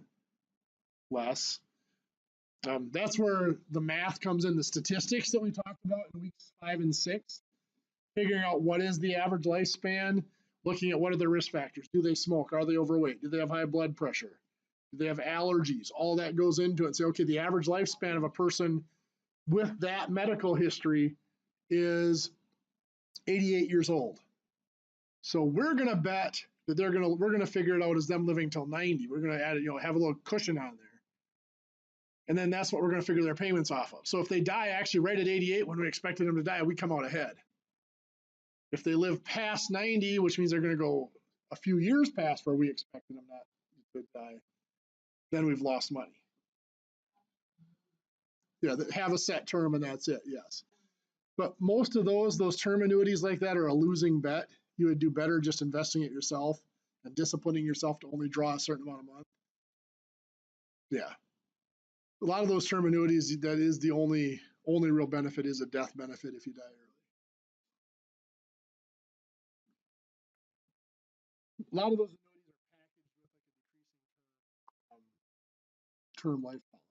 Less. That's where the math comes in, the statistics that we talked about in weeks 5 and 6, figuring out what is the average lifespan, looking at what are their risk factors. Do they smoke? Are they overweight? Do they have high blood pressure? Do they have allergies? All that goes into it. And say, okay, the average lifespan of a person with that medical history is 88 years old. So we're going to bet that we're going to figure it out as them living till 90. We're going to add, have a little cushion on there. And then that's what we're going to figure their payments off of. So if they die actually right at 88 when we expected them to die, we come out ahead. If they live past 90, which means they're going to go a few years past where we expected them not to die, then we've lost money. Yeah, have a set term and that's it, yes. But most of those term annuities like that are a losing bet. You would do better just investing it yourself. and disciplining yourself to only draw a certain amount a month. Yeah. A lot of those term annuities, that is the only real benefit is a death benefit if you die early. A lot of those annuities are packaged with like a decreasing term life policy.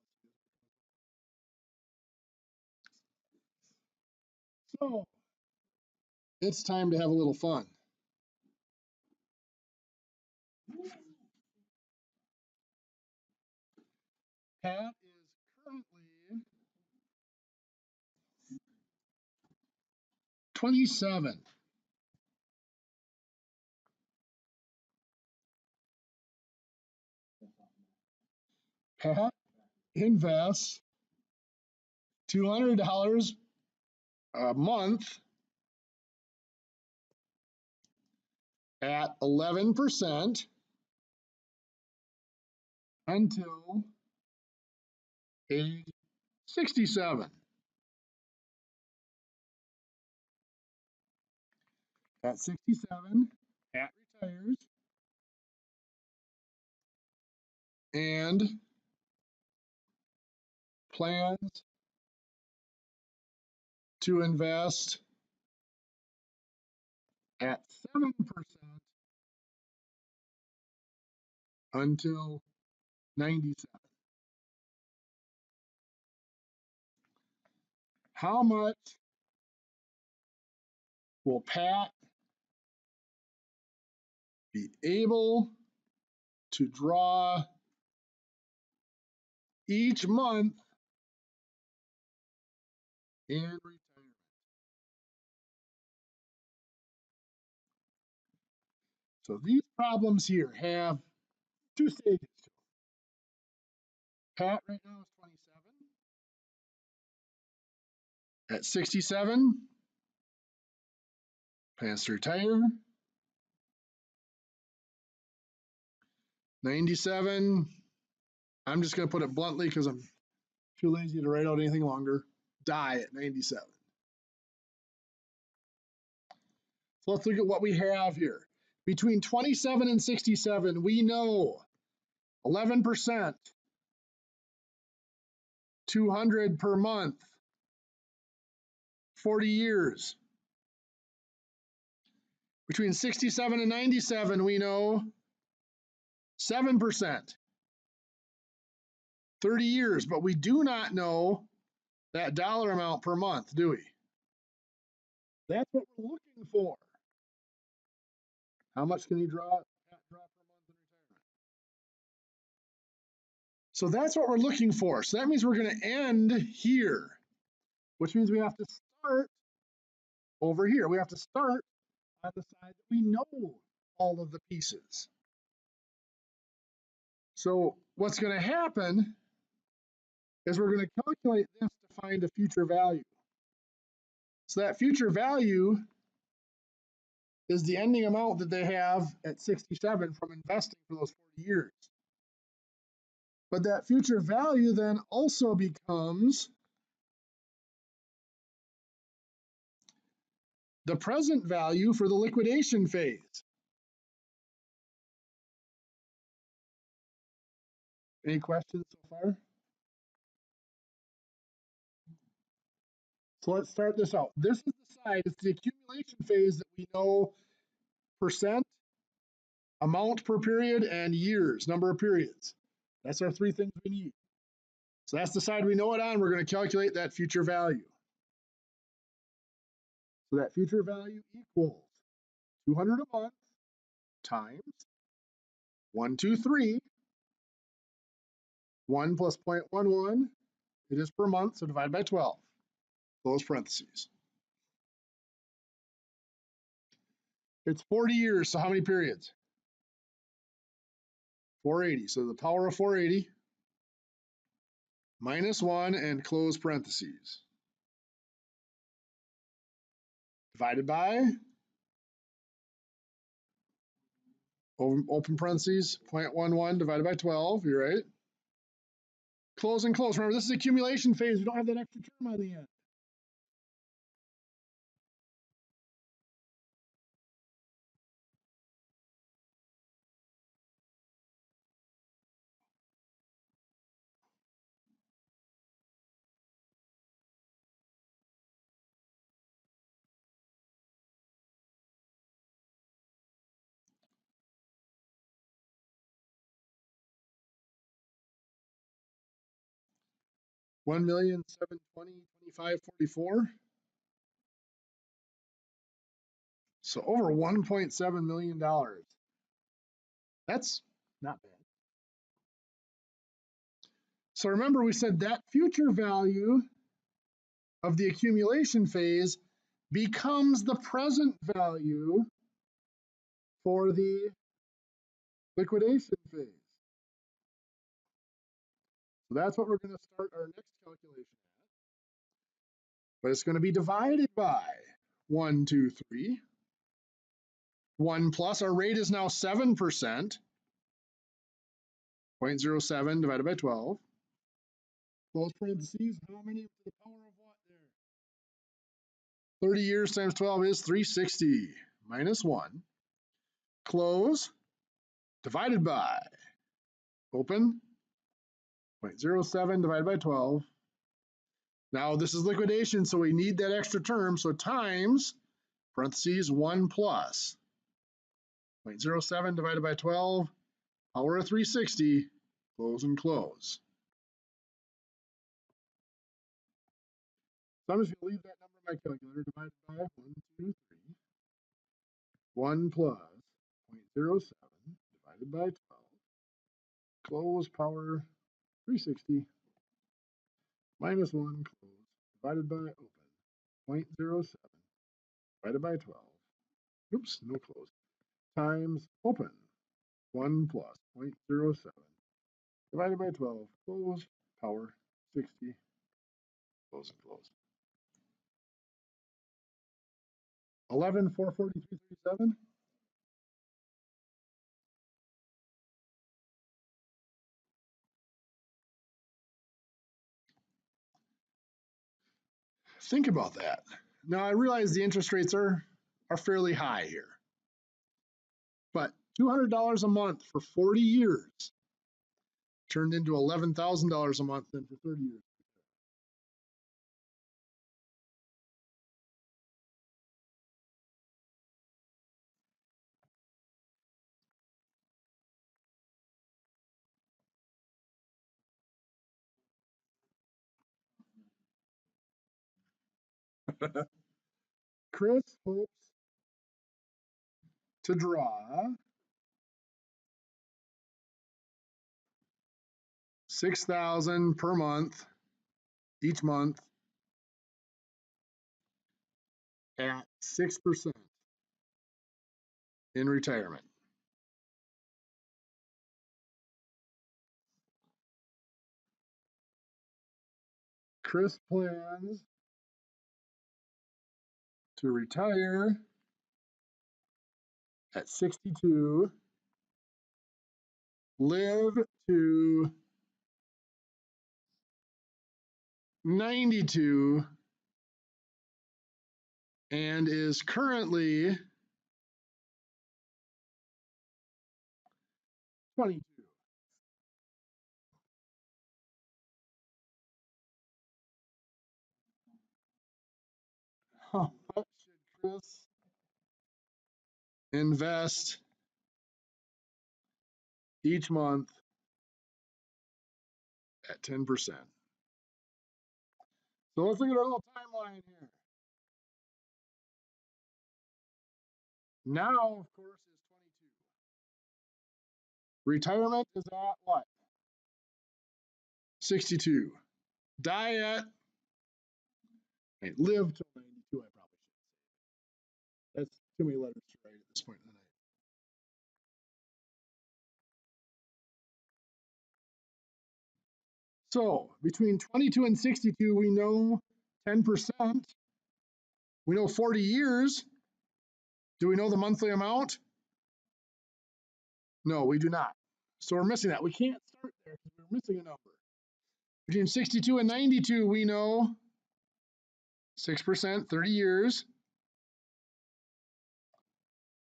So it's time to have a little fun. Pat is currently 27. Pat invests $200 a month at 11% until age 67. At 67, Pat retires and plans to invest at 7% until 97. How much will Pat be able to draw each month in retirement? So these problems here have two stages. Pat right now is 27. At 67, plans to retire. 97, I'm just going to put it bluntly because I'm too lazy to write out anything longer. Die at 97. So let's look at what we have here. Between 27 and 67, we know 11%, 200 per month, 40 years. Between 67 and 97, we know 7%, 30 years, but we do not know that dollar amount per month, do we? That's what we're looking for. How much can you draw per month in retirement? So that's what we're looking for. So that means we're going to end here, which means we have to start over here. We have to start on the side that we know all of the pieces. So what's going to happen is we're going to calculate this to find a future value. So that future value is the ending amount that they have at 67 from investing for those 40 years. But that future value then also becomes the present value for the liquidation phase. Any questions so far? So let's start this out. This is the side, it's the accumulation phase that we know percent, amount per period, and years, number of periods. That's our three things we need. So that's the side we know it on. We're going to calculate that future value. So that future value equals 200 a month times 123, 1 plus 0.11, it is per month, so divide by 12, close parentheses. It's 40 years, so how many periods? 480, so the power of 480 minus 1 and close parentheses. Divided by, open parentheses, 0.11 divided by 12, you're right. Close and close. Remember, this is accumulation phase. We don't have that extra term on the end. 1,720,2544. So over $1.7 million. That's not bad. So remember, we said that future value of the accumulation phase becomes the present value for the liquidation phase. So that's what we're going to start our next calculation at. But it's going to be divided by 1, 2, 3. 1 plus, our rate is now 7%. 0.07 divided by 12. Close parentheses, how many to the power of what there? 30 years times 12 is 360 minus 1. Close, divided by, open, 0.07 divided by 12. Now this is liquidation, so we need that extra term, so times, parentheses, 1 plus, 0.07 divided by 12, power of 360, close and close. So I'm just going to leave that number in my calculator, divided by 1, 2, 3. 1 plus 0.07 divided by 12. Close, power 360 minus 1, close, divided by open. 0.07 divided by 12. Oops, no close. Times open. 1 plus 0.07 divided by 12. Close, power 60. Close and close. 11,443.37. Think about that. Now I realize the interest rates are fairly high here, but $200 a month for 40 years turned into $11,000 a month then for 30 years. Chris hopes to draw $6,000 per month, each month, at 6% in retirement. Chris plans to retire at 62, live to 92, and is currently 22. How much should Chris invest each month at 10%? So let's look at our little timeline here. Now, of course, is 22. Retirement is at what? 62. Die at, live till 92, I probably should say. That's too many letters to write at this point in the night. So between 22 and 62, we know 10%. We know 40 years. Do we know the monthly amount? No, we do not. So we're missing that. We can't start there because we're missing a number. Between 62 and 92, we know 6%, 30 years,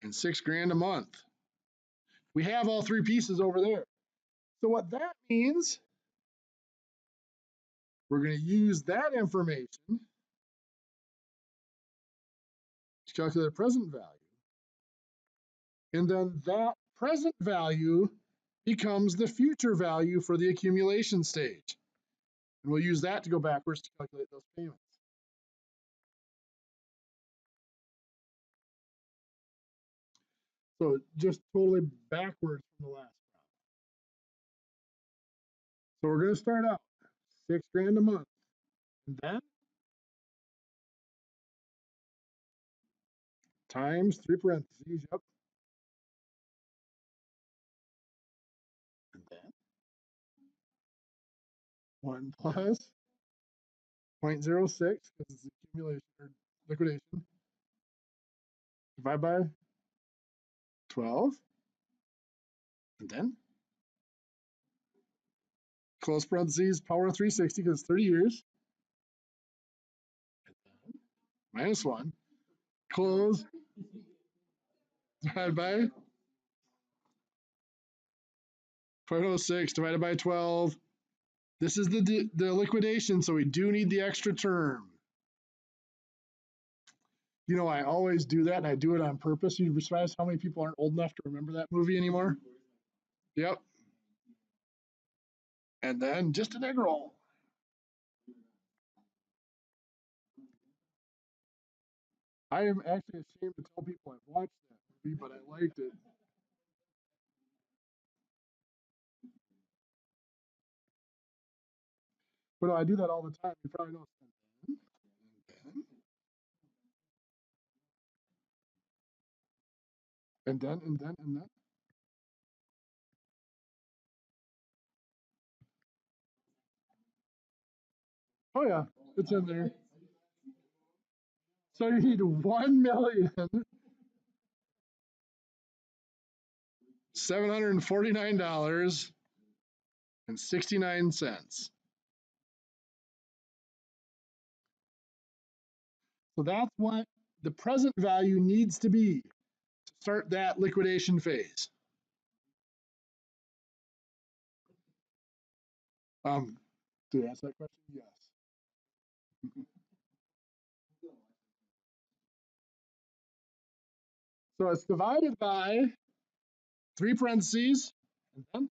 and $6,000 a month. We have all three pieces over there. So what that means, we're going to use that information to calculate the present value. And then that present value becomes the future value for the accumulation stage. And we'll use that to go backwards to calculate those payments. So just totally backwards from the last problem. So we're going to start out $6 grand a month. And then times 3 parentheses, yep. And then 1 plus 0.06, because it's accumulation or liquidation, divide by 12, and then close parentheses, power of 360, because it's 30 years, and then minus 1, close, divided by 0.06 divided by 12. This is the liquidation, so we do need the extra term. You know, I always do that, and I do it on purpose. You'd be surprised how many people aren't old enough to remember that movie anymore. Yep. And then just an egg roll. I am actually ashamed to tell people I've watched that movie, but I liked it. But I do that all the time. You probably know. And then. Oh yeah, it's in there. So you need $1,749.69. So that's what the present value needs to be to start that liquidation phase. To answer that question, yes. So it's divided by 3 parentheses, and then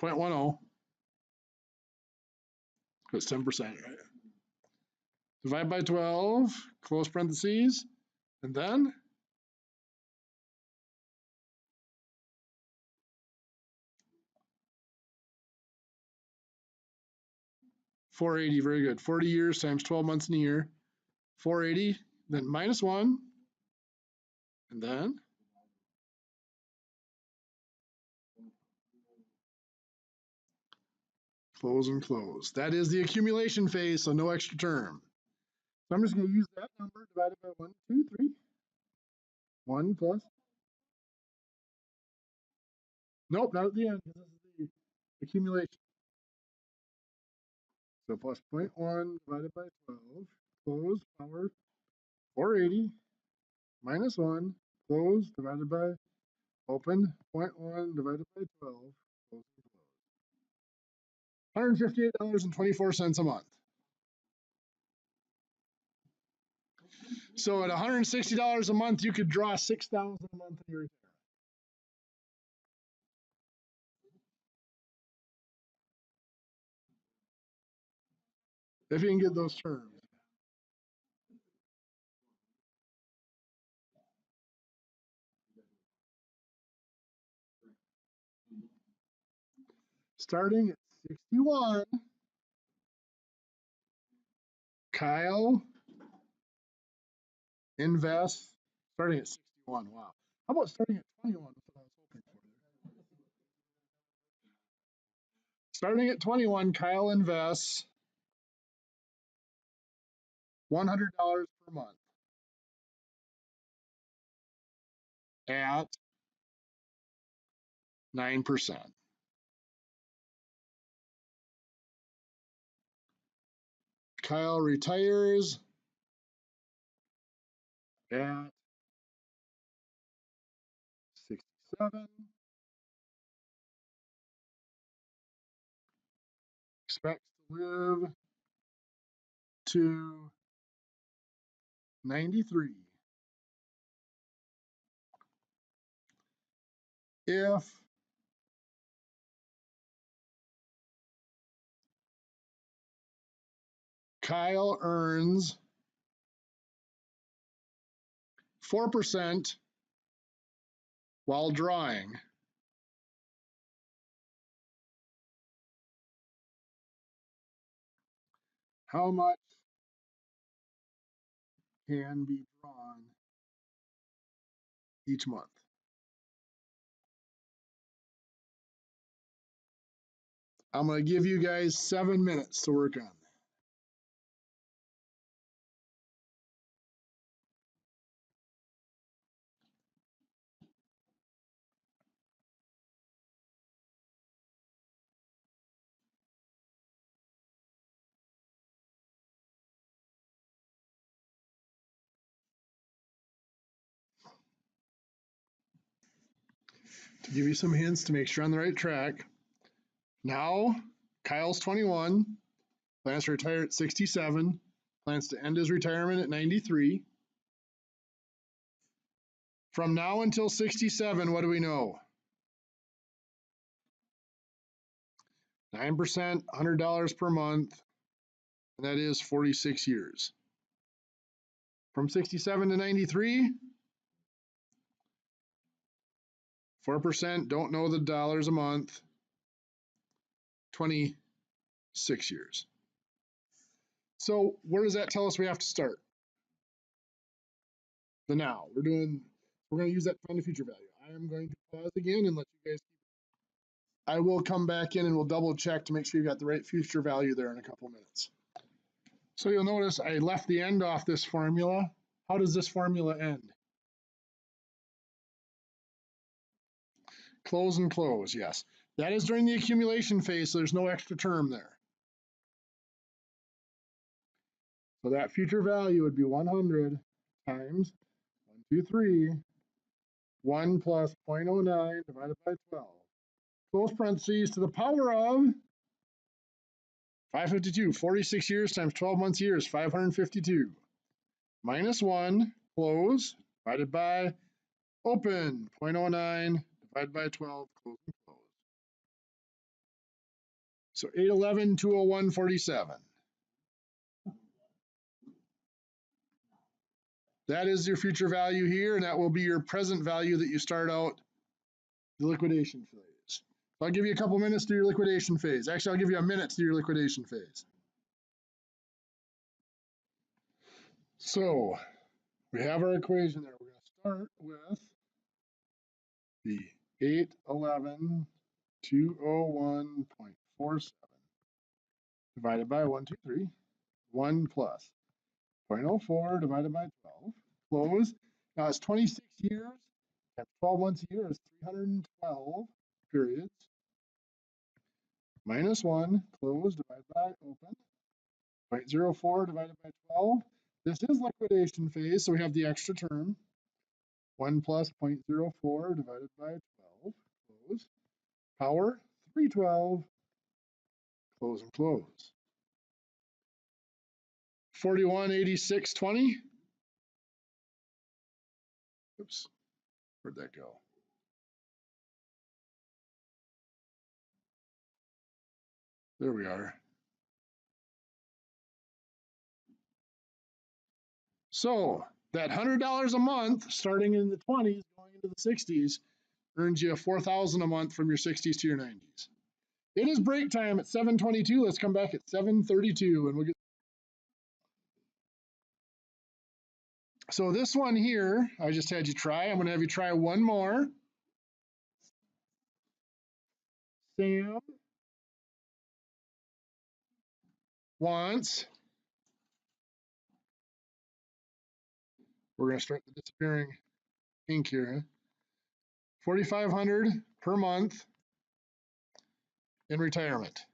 0.10, because 10%, right? Divide by 12, close parentheses, and then 480, very good. 40 years times 12 months in a year, 480, then minus 1, and then close and close. That is the accumulation phase, so no extra term. So I'm just going to use that number divided by 1, 2, 3. 1 plus. Nope, not at the end. This is the accumulation. So plus 0.1 divided by 12, close, power, 480, minus 1, close, divided by, open, 0.1 divided by 12, close, $158.24 a month. So at $160 a month, you could draw $6,000 a month in your retirement. If you can get those terms. Starting at 61, Kyle invests, starting at 61, wow. How about starting at 21? That's what I was hoping for. Starting at 21, Kyle invests $100 per month at 9%. Kyle retires at 67. Expects to live to 93. If Kyle earns 4% while drawing, how much can be drawn each month? I'm going to give you guys 7 minutes to work on that. To give you some hints to make sure you're on the right track. Now, Kyle's 21, plans to retire at 67, plans to end his retirement at 93. From now until 67, what do we know? 9%, $100 per month, and that is 46 years. From 67 to 93, 4%, don't know the dollars a month, 26 years. So where does that tell us we have to start? The now. We're going to use that to find the future value. I am going to pause again and let you guys keep. I will come back in and we'll double check to make sure you got the right future value there in a couple minutes. So you'll notice I left the end off this formula. How does this formula end? Close and close, yes. That is during the accumulation phase, so there's no extra term there. So that future value would be 100 times 123, 1 plus 0.09 divided by 12. Close parentheses to the power of 552. 46 years times 12 months years, 552. Minus 1, close, divided by open, 0.09 divided by 12, close and close. So 811, 201, 47. That is your future value here, and that will be your present value that you start out the liquidation phase. So I'll give you a couple minutes to do your liquidation phase. Actually, I'll give you a minute to do your liquidation phase. So we have our equation there. We're going to start with the 811, 201.47 divided by 123, 1 plus 0.04 divided by 12, close. Now it's 26 years, that's 12 months a year is 312 periods, minus 1, close, divided by open, 0.04 divided by 12. This is liquidation phase, so we have the extra term, 1 plus 0.04 divided by 12, close, power, 312, close and close. 4186.20. Oops, where'd that go? There we are. So that $100 a month, starting in the 20s, going into the 60s, earns you $4,000 a month from your 60s to your 90s. It is break time at 7:22. Let's come back at 7:32 and we'll get. So this one here, I just had you try. I'm going to have you try one more. Sam wants. We're going to start the disappearing ink here. $4,500 per month in retirement.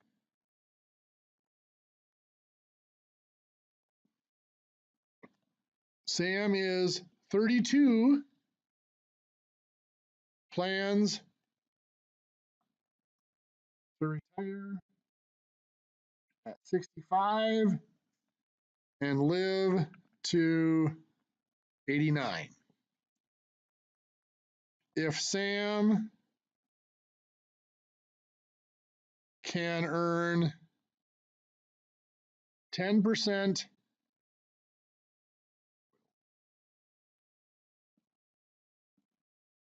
Sam is 32, plans to retire at 65 and live to 89. If Sam can earn 10%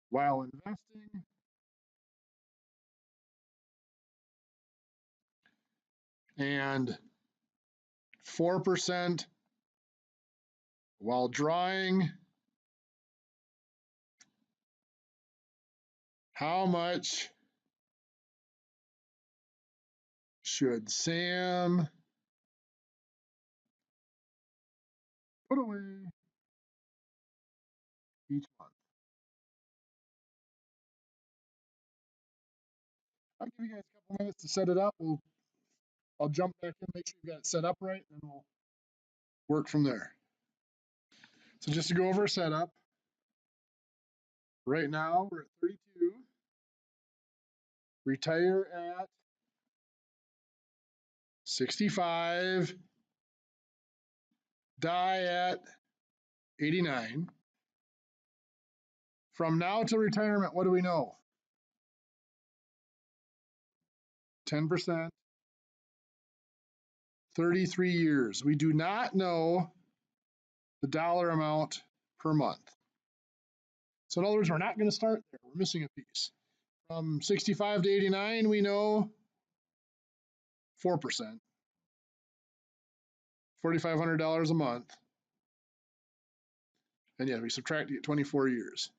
while investing, and 4% while drawing. How much should Sam put away each month? I'll give you guys a couple minutes to set it up. I'll jump back in, make sure you got it set up right, and we'll work from there. So just to go over setup, right now we're at 32. Retire at 65. Die at 89. From now till retirement, what do we know? 10%, 33 years. We do not know the dollar amount per month. So in other words, we're not going to start there. We're missing a piece. From 65 to 89, we know 4%, $4,500 a month. And yeah, we subtract to get 24 years.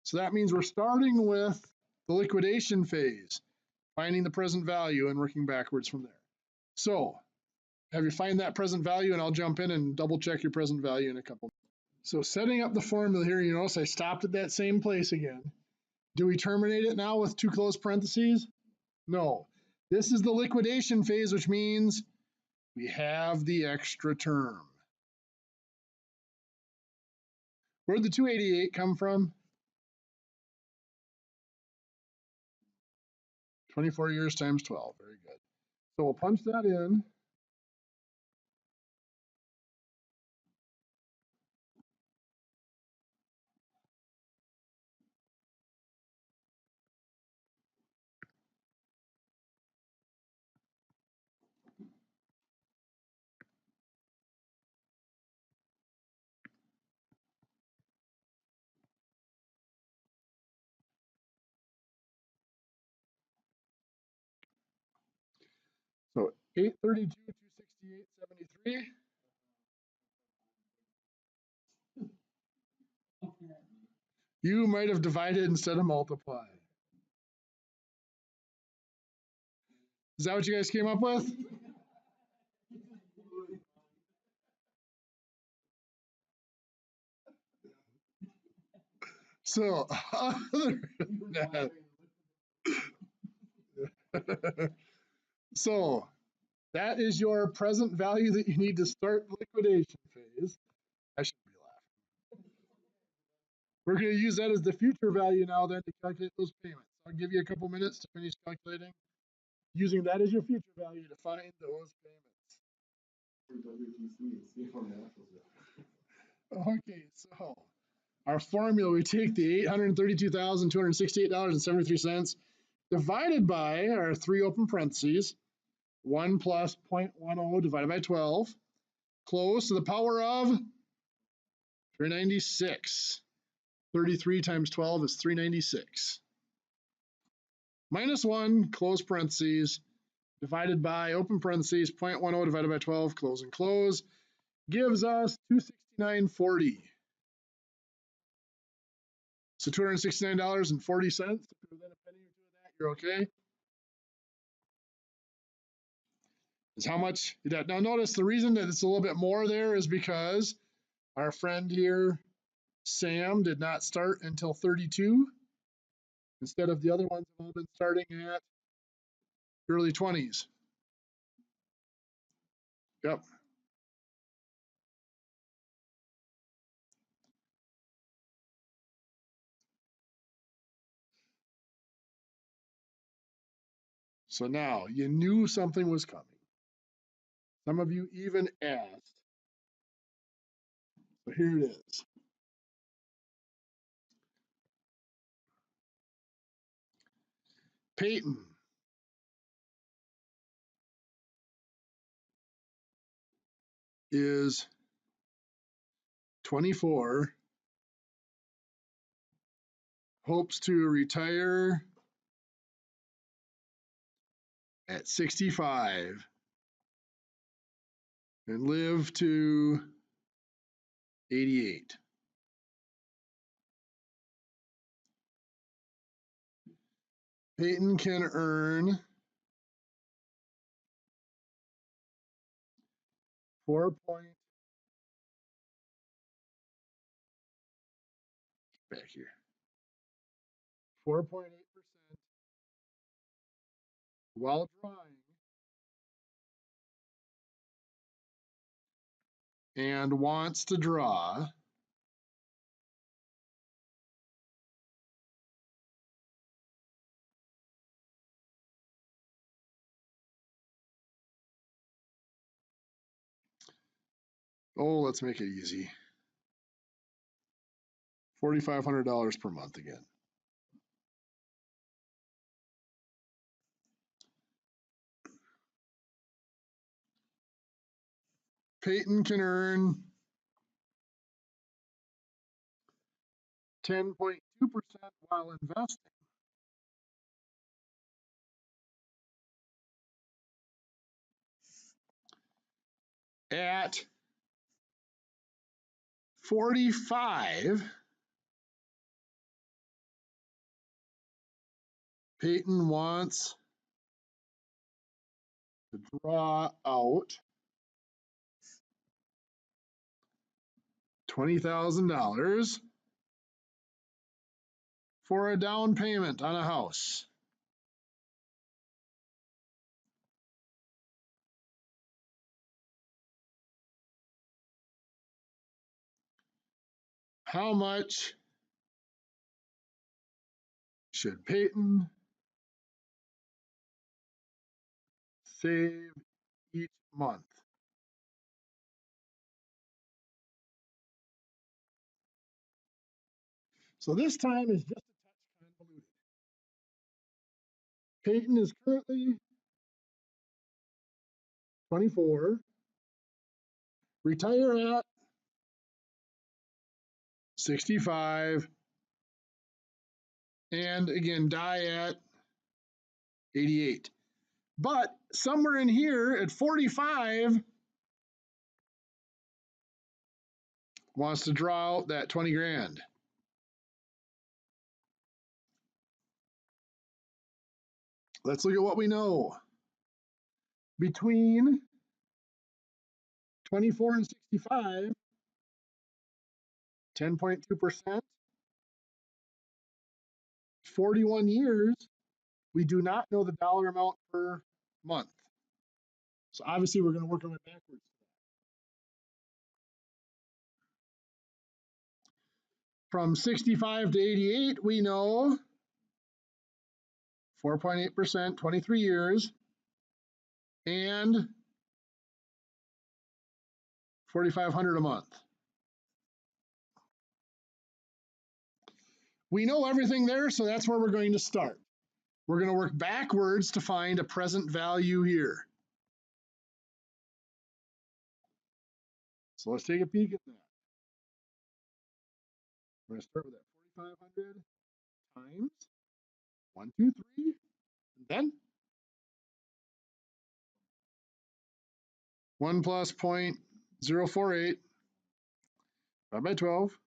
So that means we're starting with the liquidation phase, finding the present value and working backwards from there. So have you find that present value, and I'll jump in and double check your present value in a couple. So setting up the formula here, you notice I stopped at that same place again. Do we terminate it now with two closed parentheses? No. This is the liquidation phase, which means we have the extra term. Where'd the 288 come from? 24 years times 12. Very good. So we'll punch that in. So 832, 268, 73. You might have divided instead of multiplied. Is that what you guys came up with? So, other than that, so that is your present value that you need to start the liquidation phase. I shouldn't be laughing. We're going to use that as the future value now then to calculate those payments. I'll give you a couple minutes to finish calculating. Using that as your future value to find those payments. Okay, so our formula, we take the $832,268.73 divided by our three open parentheses, 1 plus 0.10 divided by 12, close to the power of 396. 33 times 12 is 396. Minus 1, close parentheses, divided by open parentheses, 0.10 divided by 12, close and close, gives us 269.40. So $269.40. If you're within a penny or two of that, you're okay. Is how much that now notice the reason that it's a little bit more there is because our friend here, Sam, did not start until 32. Instead of the other ones have all been starting at early 20s. Yep. So now you knew something was coming. Some of you even asked. So here it is. Peyton. is 24, hopes to retire at 65 and live to 88. Peyton can earn 4 point, back here, 4.8% while drawing and wants to draw let's make it easy. $4,500 per month again. Peyton can earn 10.2% while investing. At 45, Peyton wants to draw out $20,000 for a down payment on a house. How much should Peyton save each month? So this time is just a touch convoluted. Peyton is currently 24, retire at 65, and again, die at 88. But somewhere in here at 45, wants to draw out that 20 grand. Let's look at what we know. Between 24 and 65, 10.2%, 41 years, we do not know the dollar amount per month. So obviously we're going to work our way backwards. From 65 to 88, we know 4.8%, 23 years, and 4,500 a month. We know everything there, so that's where we're going to start. We're going to work backwards to find a present value here. So let's take a peek at that. We're going to start with that 4,500 times 1, 2, 3, and then 1 plus 0.048 divided by 12.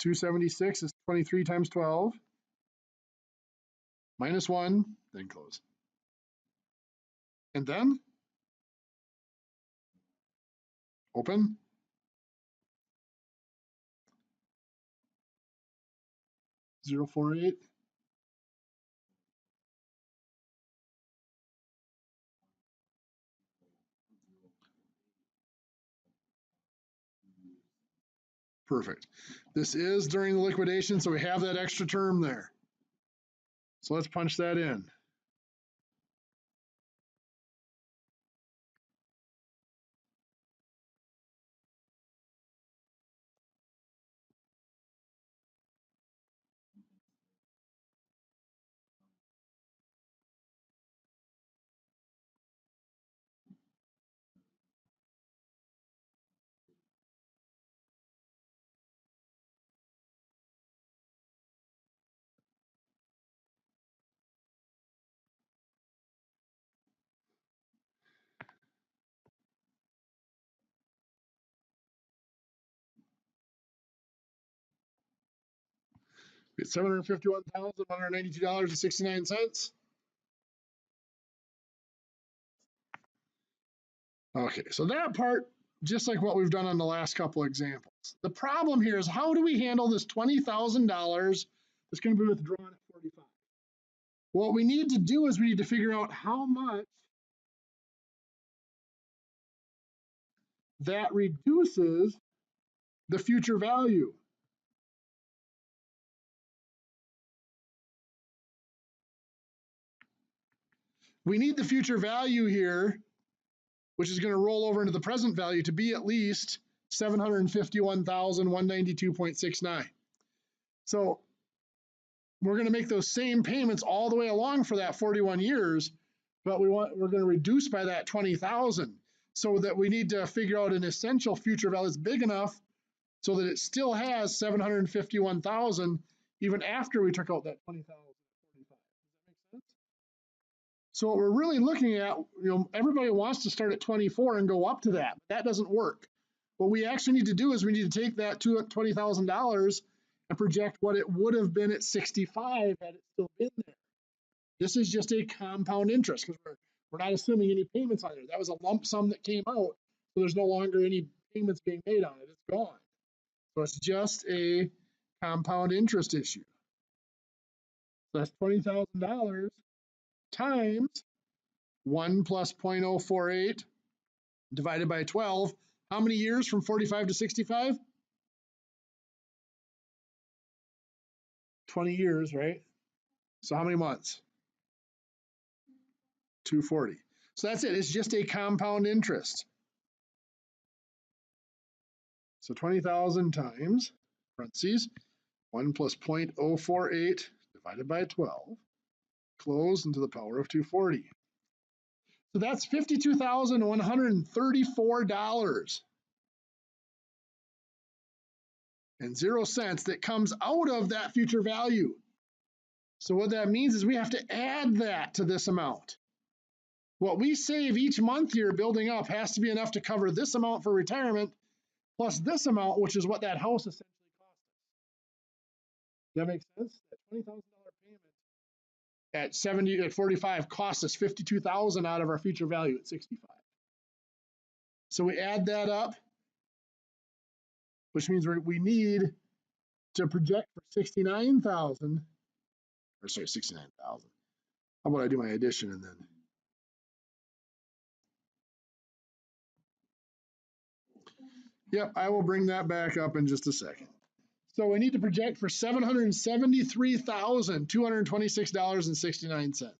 276 is 23 times 12. Minus 1, then close. And then open. $0.48. Perfect. This is during the liquidation, so we have that extra term there. So let's punch that in. It's $751,192.69. Okay, so that part, just like what we've done on the last couple examples. The problem here is how do we handle this $20,000 that's going to be withdrawn at 45? What we need to do is we need to figure out how much that reduces the future value. We need the future value here, which is going to roll over into the present value, to be at least 751,192.69. So we're going to make those same payments all the way along for that 41 years, but we're going to reduce by that 20,000, so that we need to figure out an essential future value that's big enough so that it still has 751,000 even after we took out that 20,000. Does that make sense? So what we're really looking at, everybody wants to start at 24 and go up to that. But that doesn't work. What we actually need to do is we need to take that $20,000 and project what it would have been at 65 had it still been there. This is just a compound interest because we're not assuming any payments on there. That was a lump sum that came out, so there's no longer any payments being made on it. It's gone. So it's just a compound interest issue. So that's $20,000 times 1 plus 0.048 divided by 12. How many years from 45 to 65? 20 years, right? So how many months? 240. So that's it. It's just a compound interest. So 20,000 times, parentheses, 1 plus 0.048 divided by 12, closed into the power of 240. So that's $52,134.00 that comes out of that future value. So what that means is we have to add that to this amount. What we save each month here building up has to be enough to cover this amount for retirement plus this amount, which is what that house essentially cost us. Does that make sense? That $20,000 payment at 45 costs us $52,000 out of our future value at 65. So we add that up, which means we need to project for 69,000, or sorry, 69,000. How about I do my addition and then. Yep, I will bring that back up in just a second. So we need to project for $773,226.69.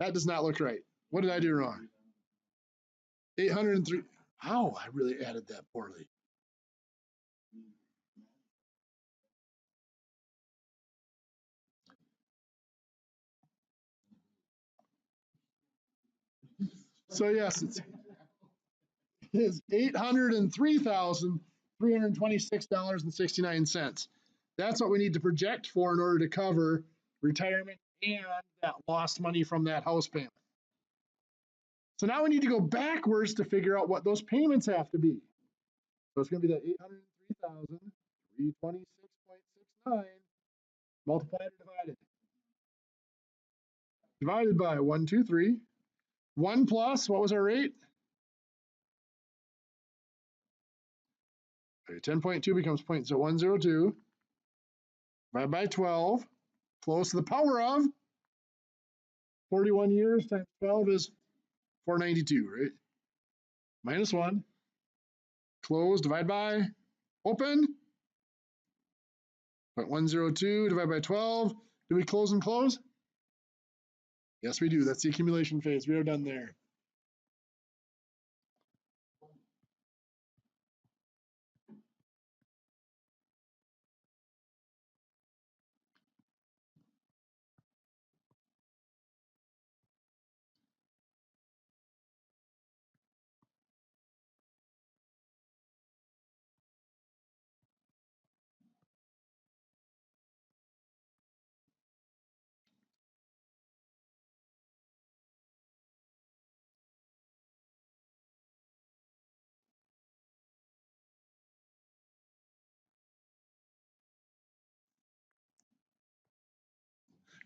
That does not look right. What did I do wrong? 803. How? I really added that poorly. So yes, it is $803,326.69. That's what we need to project for in order to cover retirement and that lost money from that house payment. So now we need to go backwards to figure out what those payments have to be. So it's going to be that 803,326.69 multiplied or divided. Divided by 123. 1 plus, what was our rate? 10.2 becomes 0.102. Divided by 12. Close to the power of 41 years times 12 is 492, right? Minus 1. Close, divide by, open. 0.102 divided by 12. Do we close and close? Yes, we do. That's the accumulation phase. We are done there.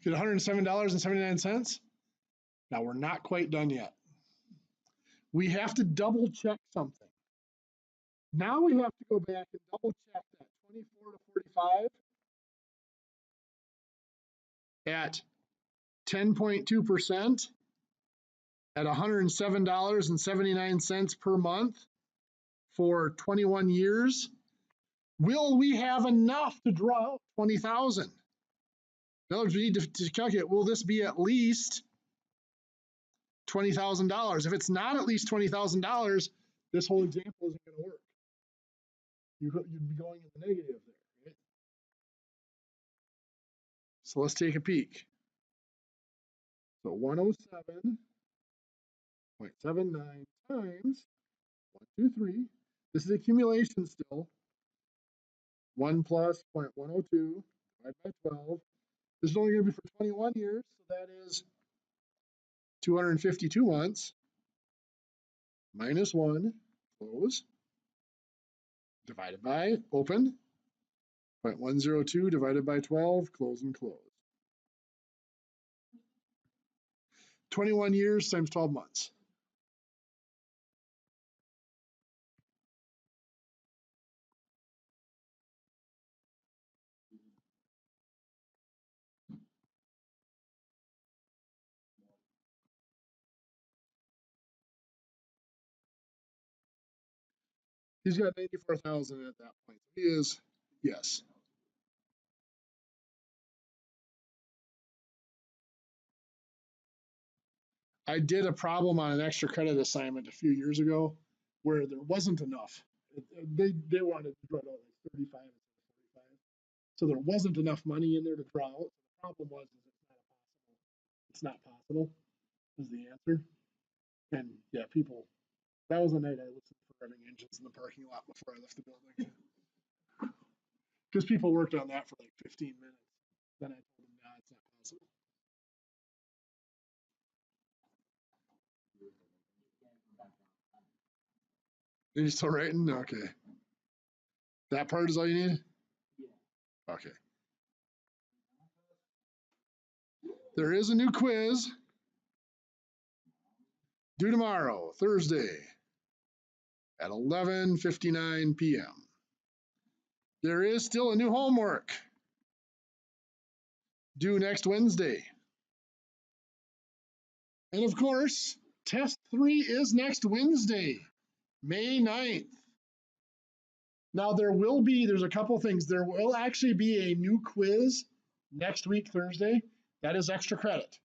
Get $107.79. Now we're not quite done yet. We have to double check something. Now we have to go back and double check that 24 to 45 at 10.2% at $107.79 per month for 21 years. Will we have enough to draw out 20,000? In other words, we need to calculate, will this be at least $20,000? If it's not at least $20,000, this whole example isn't going to work. You'd be going in the negative there, right? So let's take a peek. So 107.79 times 123. This is accumulation still. 1 plus 0.102 divided by 12. This is only going to be for 21 years, so that is 252 months. Minus 1, close. Divided by, open. 0.102 divided by 12, close and close. 21 years times 12 months. He's got 94,000 at that point. He is, yes. I did a problem on an extra credit assignment a few years ago where there wasn't enough. They wanted to draw out like 35 and 45. So there wasn't enough money in there to draw out. The problem was it's not possible is the answer. And yeah, people, that was the night I listened for running engines in the parking lot before I left the building. Because people worked on that for like 15 minutes. Then I told them, nah, it's not possible. You're still writing? Okay. That part is all you need? Yeah. Okay. There is a new quiz due tomorrow, Thursday, at 11:59 p.m. There is still a new homework due next Wednesday. And of course, test 3 is next Wednesday, May 9th. Now there's a couple things. There will actually be a new quiz next week, Thursday. That is extra credit.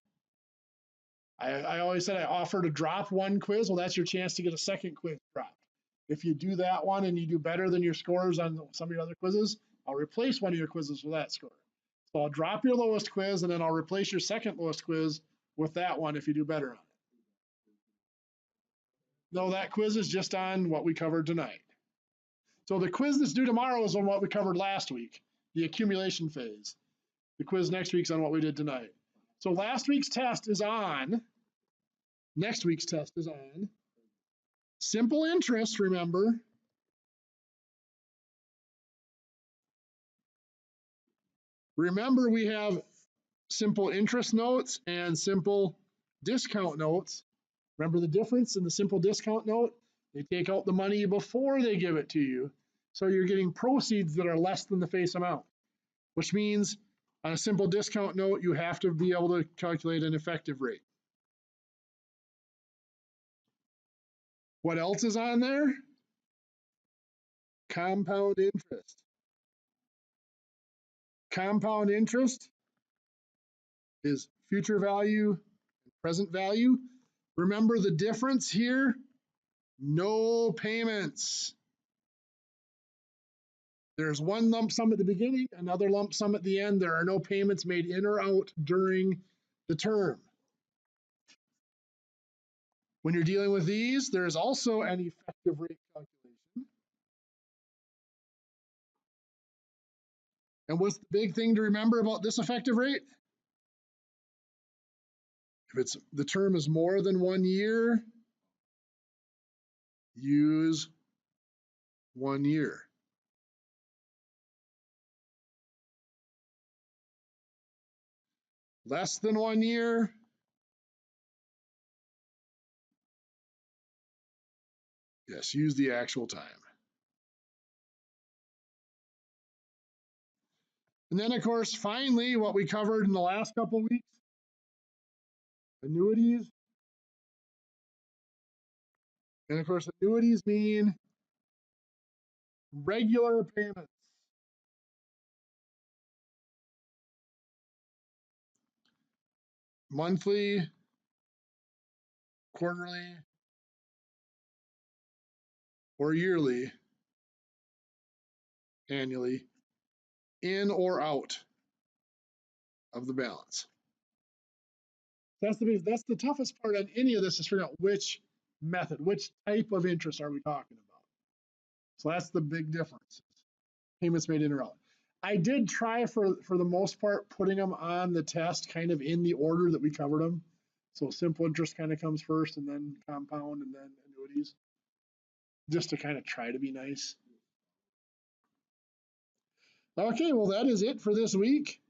I always said I offer to drop one quiz. Well, that's your chance to get a second quiz dropped. If you do that one and you do better than your scores on some of your other quizzes, I'll replace one of your quizzes with that score. So I'll drop your lowest quiz and then I'll replace your second lowest quiz with that one if you do better on it. No, that quiz is just on what we covered tonight. So the quiz that's due tomorrow is on what we covered last week, the accumulation phase. The quiz next week's on what we did tonight. So last week's test is on. Next week's test is on. Simple interest, remember. Remember, we have simple interest notes and simple discount notes. Remember the difference in the simple discount note? They take out the money before they give it to you. So you're getting proceeds that are less than the face amount, which means on a simple discount note, you have to be able to calculate an effective rate. What else is on there? Compound interest. Compound interest is future value, present value. Remember the difference here? No payments. There's one lump sum at the beginning, another lump sum at the end. There are no payments made in or out during the term. When you're dealing with these, there is also an effective rate calculation. And what's the big thing to remember about this effective rate? If the term is more than 1 year, use 1 year. less than 1 year, yes, use the actual time. And then, of course, finally, what we covered in the last couple weeks, annuities. And of course, annuities mean regular payments. Monthly, quarterly, or yearly, annually, in or out of the balance. That's the toughest part on any of this, is figuring out which method, which type of interest are we talking about. So that's the big difference. Payments made in or out. I did try for the most part putting them on the test kind of in the order that we covered them. So simple interest kind of comes first, and then compound, and then annuities, just to kind of try to be nice. Okay, well, that is it for this week.